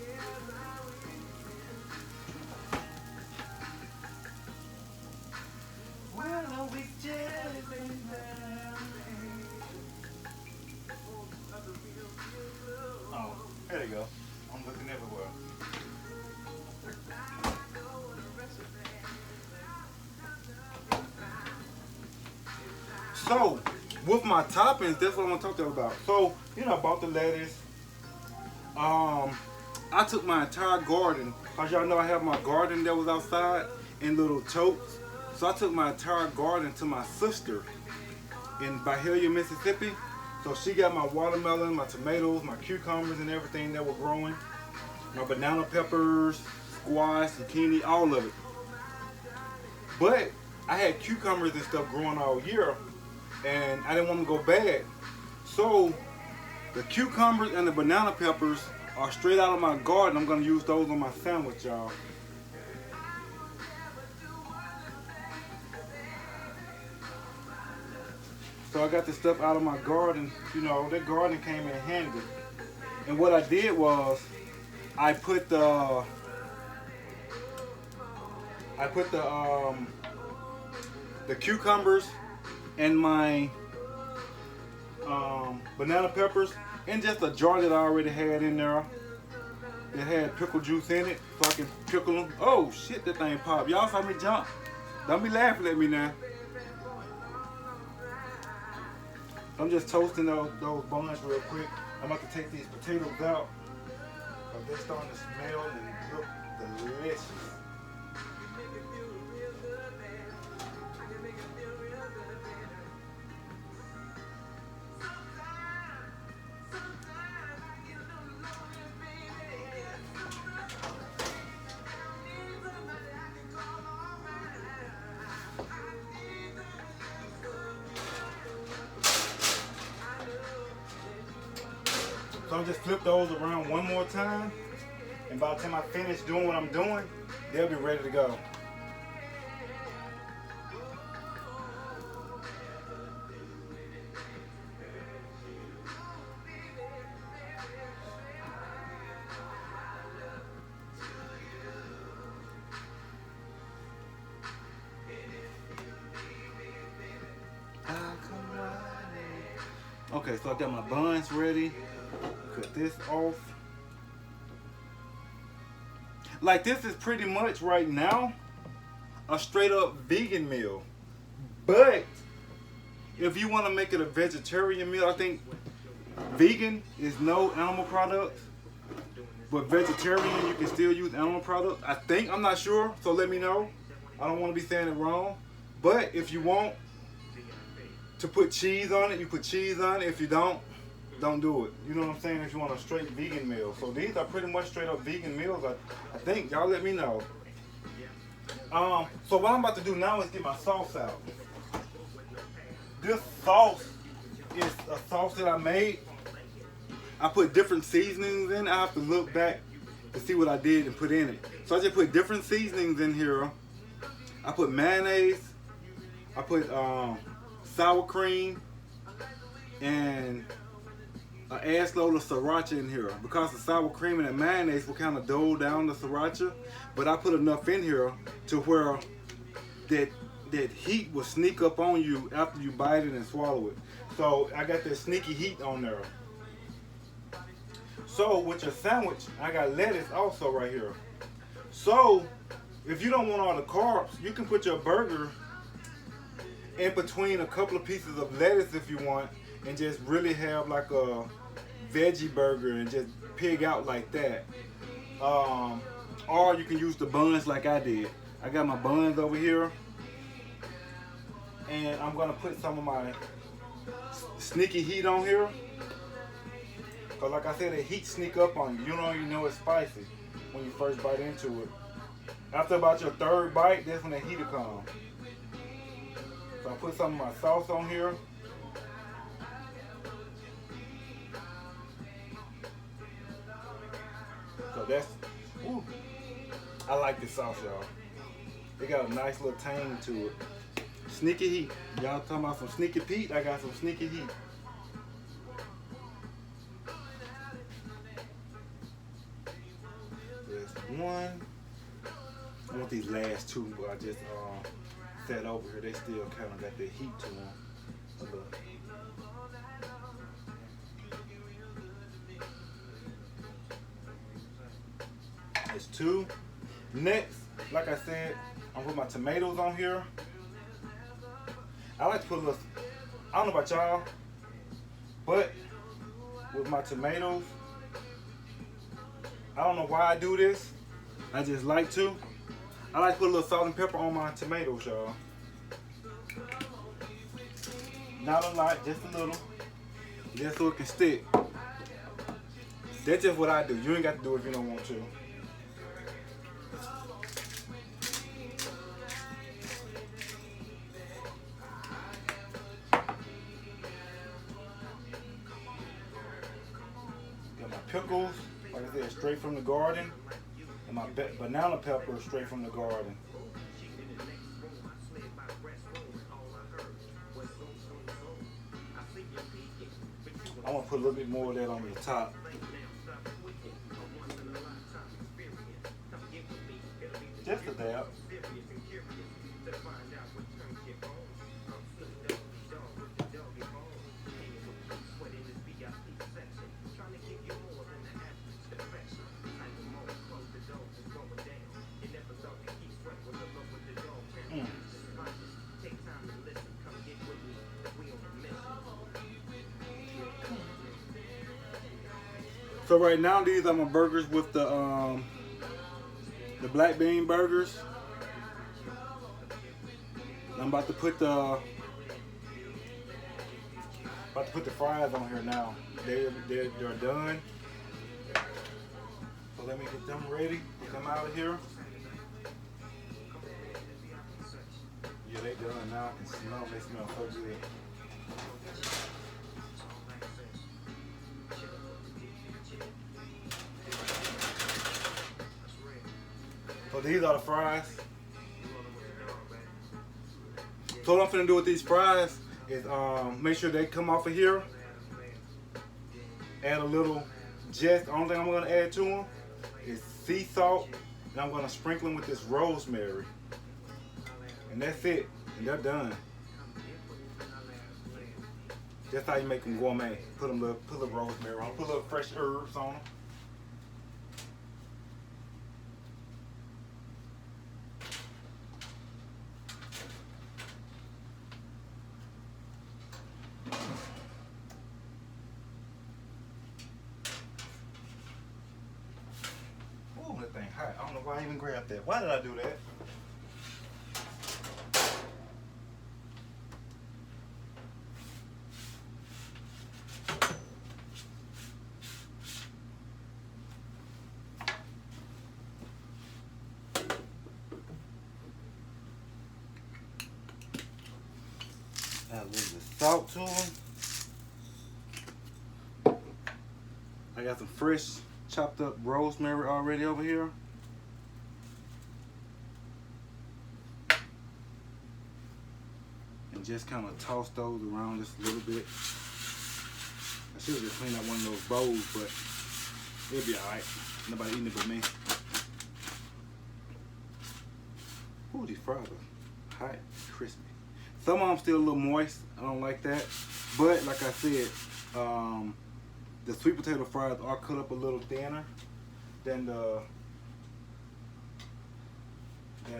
Oh, there you go. I'm looking everywhere. So, with my toppings, that's what I'm gonna talk to you about. So, you know, I bought the lettuce. I took my entire garden, cause y'all know I have my garden that was outside in little totes. So I took my entire garden to my sister in Bahia, Mississippi. So she got my watermelon, my tomatoes, my cucumbers and everything that were growing. My banana peppers, squash, zucchini, all of it. But I had cucumbers and stuff growing all year and I didn't want them to go bad. So the cucumbers and the banana peppers are straight out of my garden. I'm gonna use those on my sandwich, y'all. So I got this stuff out of my garden. You know, that garden came in handy. And what I did was, I put the cucumbers and my banana peppers in just a jar that I already had in there. It had pickle juice in it, so I can pickle them. Oh shit, that thing popped. Y'all saw me jump. Don't be laughing at me now. I'm just toasting those buns real quick. I'm about to take these potatoes out. They're starting to smell and look delicious. So I'll just flip those around one more time. And by the time I finish doing what I'm doing, they'll be ready to go. Okay, so I got my buns ready. Cut this off. Like, this is pretty much right now a straight up vegan meal. But if you want to make it a vegetarian meal, I think vegan is no animal products. But vegetarian, you can still use animal products. I think, I'm not sure, so let me know. I don't want to be saying it wrong. But if you want to put cheese on it, you put cheese on it. If you don't do it. You know what I'm saying? If you want a straight vegan meal. So these are pretty much straight up vegan meals. I think. Y'all let me know. So what I'm about to do now is get my sauce out. This sauce is a sauce that I made. I put different seasonings in. I have to look back to see what I did and put in it. So I just put different seasonings in here. I put mayonnaise. I put sour cream and an ass load of sriracha in here, because the sour cream and the mayonnaise will kind of dull down the sriracha, but I put enough in here to where that heat will sneak up on you after you bite it and swallow it. So I got that sneaky heat on there. So with your sandwich, I got lettuce also right here. So if you don't want all the carbs, you can put your burger in between a couple of pieces of lettuce if you want, and just really have like a veggie burger and just pig out like that. Or you can use the buns like I did. I got my buns over here, and I'm gonna put some of my sneaky heat on here, because like I said, the heat sneak up on you. You don't even know it's spicy when you first bite into it. After about your third bite, that's when the heat will come. So I put some of my sauce on here. So that's, woo, I like this sauce, y'all. It got a nice little tang to it. Sneaky heat. Y'all talking about some sneaky Pete? I got some sneaky heat. There's one. I want these last two, but I just set over here. They still kind of got the heat to them. Look. There's two. Next, like I said, I'm putting my tomatoes on here. I like to put a little, I don't know about y'all, but with my tomatoes, I don't know why I do this. I just like to. I like to put a little salt and pepper on my tomatoes, y'all. Not a lot, just a little. Just so it can stick. That's just what I do. You ain't got to do it if you don't want to. Got my pickles, like I said, straight from the garden. And my banana pepper straight from the garden. I want to put a little bit more of that on the top. Just a dab. So right now, these are my burgers with the black bean burgers. I'm about to put the fries on here now. They're done. So let me get them ready. Get them out of here. Yeah, they done now. I can smell them. They smell so good. So these are the fries. So what I'm gonna do with these fries is make sure they come off of here. Add a little, the only thing I'm gonna add to them is sea salt, and I'm gonna sprinkle them with this rosemary. And that's it, and they're done. That's how you make them gourmet. Put a little rosemary on, put a little fresh herbs on them. Ooh, that thing hot. I don't know why I even grabbed that. Why did I do that? Add a little bit of salt to them. I got some fresh chopped up rosemary already over here. And just kind of toss those around just a little bit. I should have just cleaned out one of those bowls, but it'll be alright. Nobody eating it but me. Ooh, these fries are hot, crispy. Some of them still a little moist. I don't like that. But like I said, the sweet potato fries are cut up a little thinner than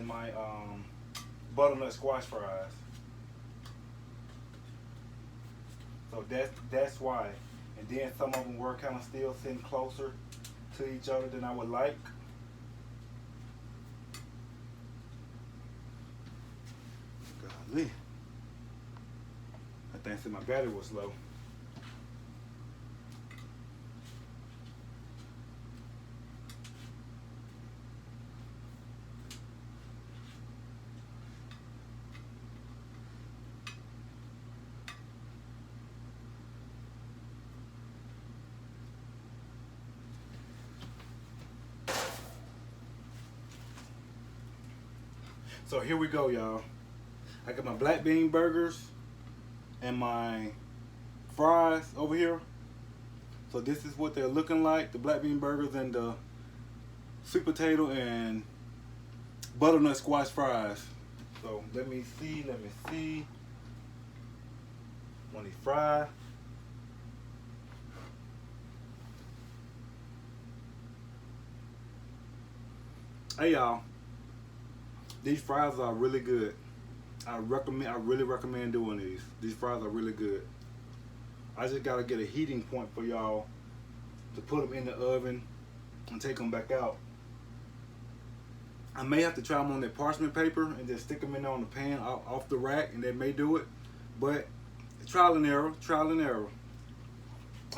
my butternut squash fries. So that's why. And then some of them were kind of still sitting closer to each other than I would like. Golly. I think my battery was low. So here we go, y'all. I got my black bean burgers and my fries over here. So this is what they're looking like, the black bean burgers and the sweet potato and butternut squash fries. So let me see. Want these fries. Hey y'all, these fries are really good. I really recommend doing these. These fries are really good. I just gotta get a heating point for y'all to put them in the oven and take them back out. I may have to try them on that parchment paper and just stick them in there on the pan off the rack, and they may do it. But trial and error, trial and error.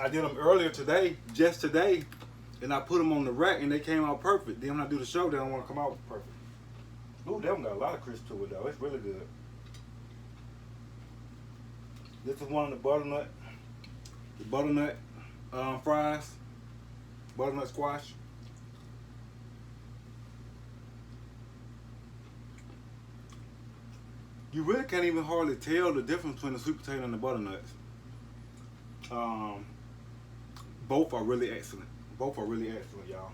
I did them earlier today, just today, and I put them on the rack and they came out perfect. Then when I do the show, they don't want to come out perfect. Ooh, that one got a lot of crisp to it though. It's really good. This is one of the butternut fries, butternut squash. You really can't even hardly tell the difference between the sweet potato and the butternuts. Both are really excellent. Both are really excellent, y'all.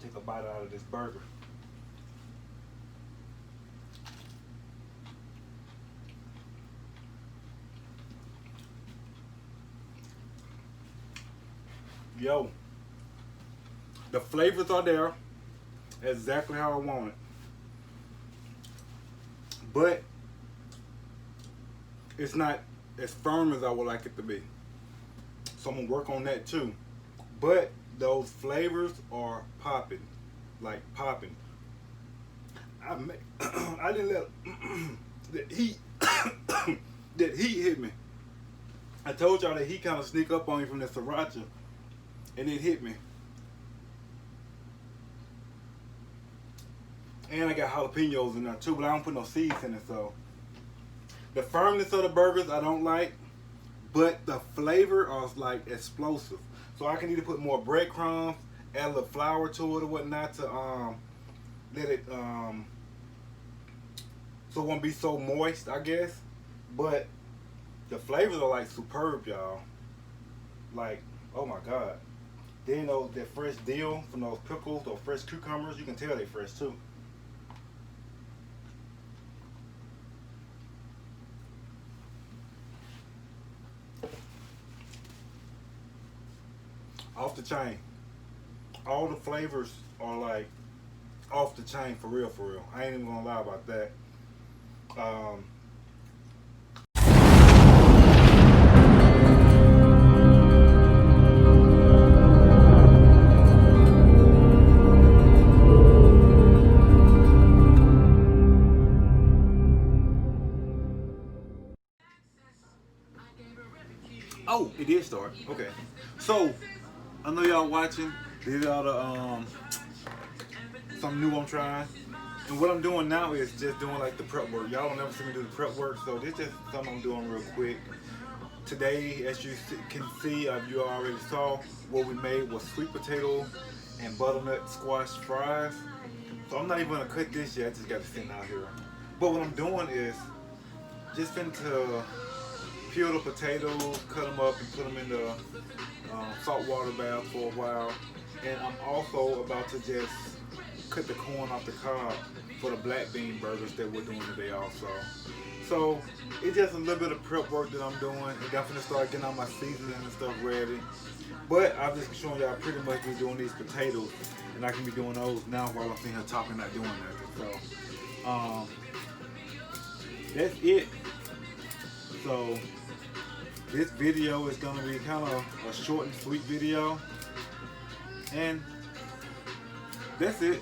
Take a bite out of this burger. Yo, the flavors are there, exactly how I want it. But it's not as firm as I would like it to be. So I'm gonna work on that too. But those flavors are popping, like popping. I didn't let that heat that heat hit me. I told y'all that heat kind of sneak up on you from the sriracha, and it hit me. And I got jalapenos in there too, but I don't put no seeds in it, so The firmness of the burgers I don't like, but the flavor is like explosive. So I can either put more breadcrumbs, add a little flour to it or whatnot to let it so it won't be so moist, I guess. But the flavors are like superb, y'all. Like, oh my god. Then those that fresh dill from those pickles, those fresh cucumbers, you can tell they fresh too. Off the chain. All the flavors are like off the chain for real, for real. I ain't even gonna lie about that. Um, oh, it did start. Okay. So I know y'all watching. These are the something new I'm trying. And what I'm doing now is just doing like the prep work. Y'all don't ever see me do the prep work, so this is just something I'm doing real quick. Today, as you can see, you already saw what we made was sweet potato and butternut squash fries. So I'm not even gonna cut this yet, I just got it sitting out here. But what I'm doing is just finna peel the potatoes, cut them up and put them in the salt water bath for a while. And I'm also about to just cut the corn off the cob for the black bean burgers that we're doing today also. So it's just a little bit of prep work that I'm doing. And I'm gonna start getting all my seasoning and stuff ready. But I'm just showing y'all pretty much be doing these potatoes, and I can be doing those now while I'm sitting here talking, not doing nothing. So that's it. So this video is gonna be kind of a short and sweet video, and that's it.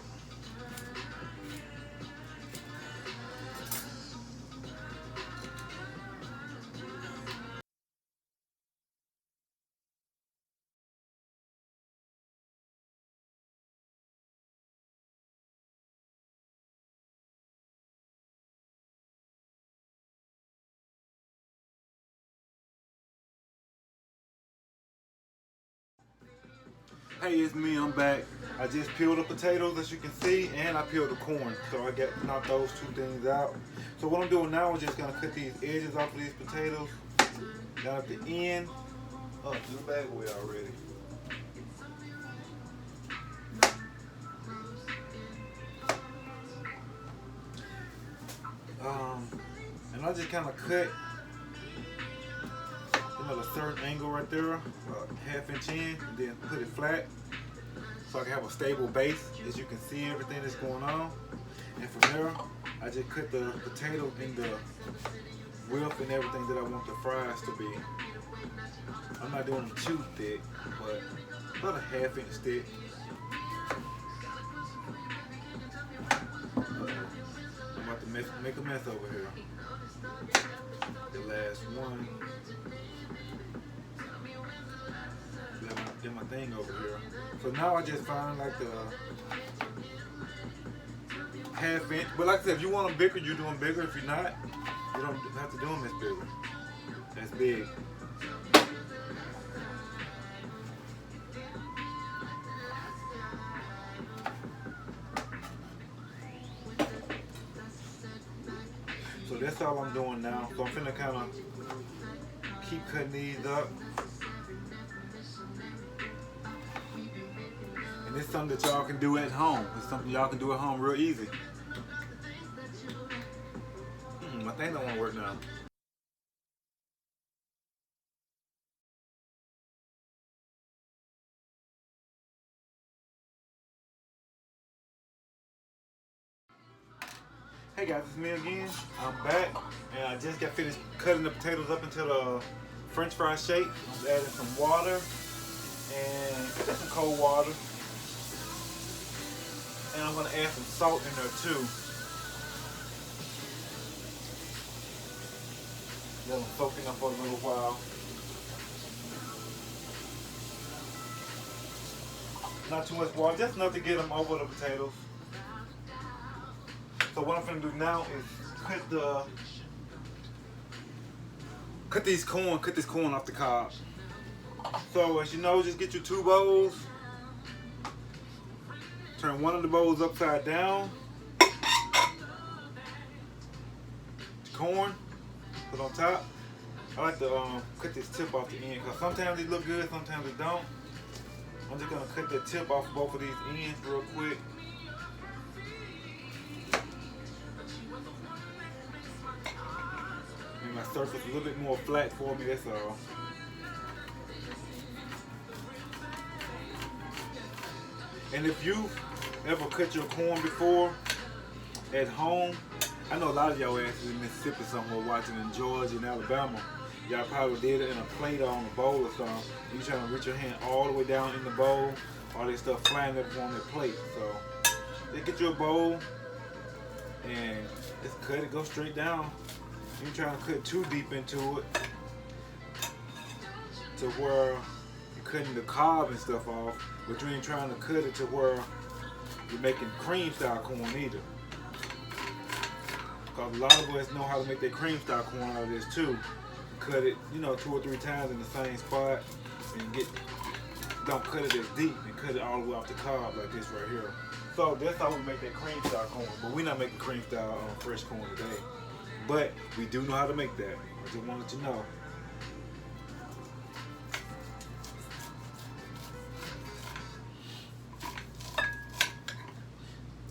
Hey, it's me, I'm back. I just peeled the potatoes, as you can see, and I peeled the corn. So I got knocked those two things out. So what I'm doing now is just gonna cut these edges off of these potatoes. Down at the end. Oh, the bag way already. And I just kind of cut them at a certain angle right there, ½ inch in, and then put it flat so I can have a stable base. As you can see, everything that's going on. And from there, I just cut the potatoes in the width and everything that I want the fries to be. I'm not doing them too thick, but about a ½ inch thick. I'm about to make a mess over here. The last one. Get my thing over here. So now I just find like the ½ inch. But like I said, if you want them bigger, you're doing bigger. If you're not, you don't have to do them as bigger. That's big. So that's all I'm doing now. So I'm finna kind of keep cutting these up. And it's something that y'all can do at home. It's something y'all can do at home real easy. My thing don't want to work now. Hey guys, it's me again. I'm back, and I just got finished cutting the potatoes up into the French fry shape. I'm adding some water and just some cold water, and I'm gonna add some salt in there too. Let them soaking up for a little while. Not too much water, just enough to get them over the potatoes. So what I'm gonna do now is cut the cut this corn off the cob. So as you know, just get your 2 bowls. Turn one of the bowls upside down. Corn, put on top. I like to cut this tip off the end because sometimes they look good, sometimes they don't. I'm just gonna cut the tip off both of these ends real quick. Make my surface a little bit more flat for me, that's all. And if you've ever cut your corn before at home, I know a lot of y'all asses in Mississippi somewhere watching, in Georgia and Alabama. Y'all probably did it in a plate or on a bowl or something. You trying to reach your hand all the way down in the bowl, all this stuff flying up on the plate. So just get you a bowl and just cut it, go straight down. You ain't trying to cut too deep into it to where you're cutting the cob and stuff off, but you ain't trying to cut it to where you're making cream style corn either. Because a lot of us know how to make that cream style corn out of this too. Cut it, 2 or 3 times in the same spot, and don't cut it as deep, and cut it all the way off the cob like this right here. So that's how we make that cream style corn. But we're not making cream style fresh corn today. But we do know how to make that. I just wanted to know.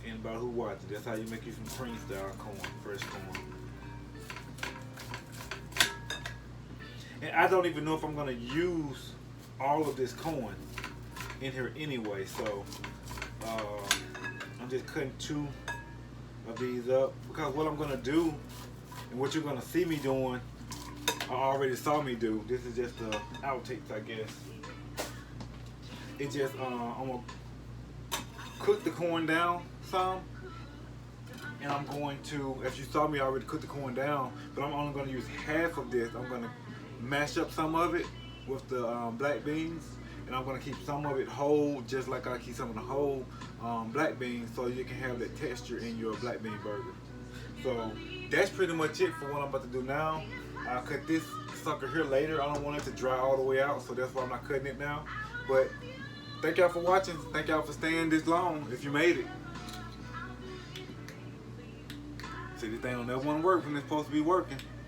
Anybody who watches, that's how you make you some cream style corn, fresh corn. And I don't even know if I'm gonna use all of this corn in here anyway, so I'm just cutting 2 of these up, because what I'm gonna do and what you're gonna see me doing, I already saw me do. This is just the outtakes, I guess. It just I'm gonna cook the corn down some, and I'm going to, as you saw me already cook the corn down, but I'm only gonna use half of this. I'm gonna mash up some of it with the black beans, and I'm gonna keep some of it whole, just like I keep some of the whole black beans, so you can have that texture in your black bean burger. So that's pretty much it for what I'm about to do now. I'll cut this sucker here later. I don't want it to dry all the way out, so that's why I'm not cutting it now. But thank y'all for watching. Thank y'all for staying this long, if you made it. See, this thing don't never want to work when it's supposed to be working.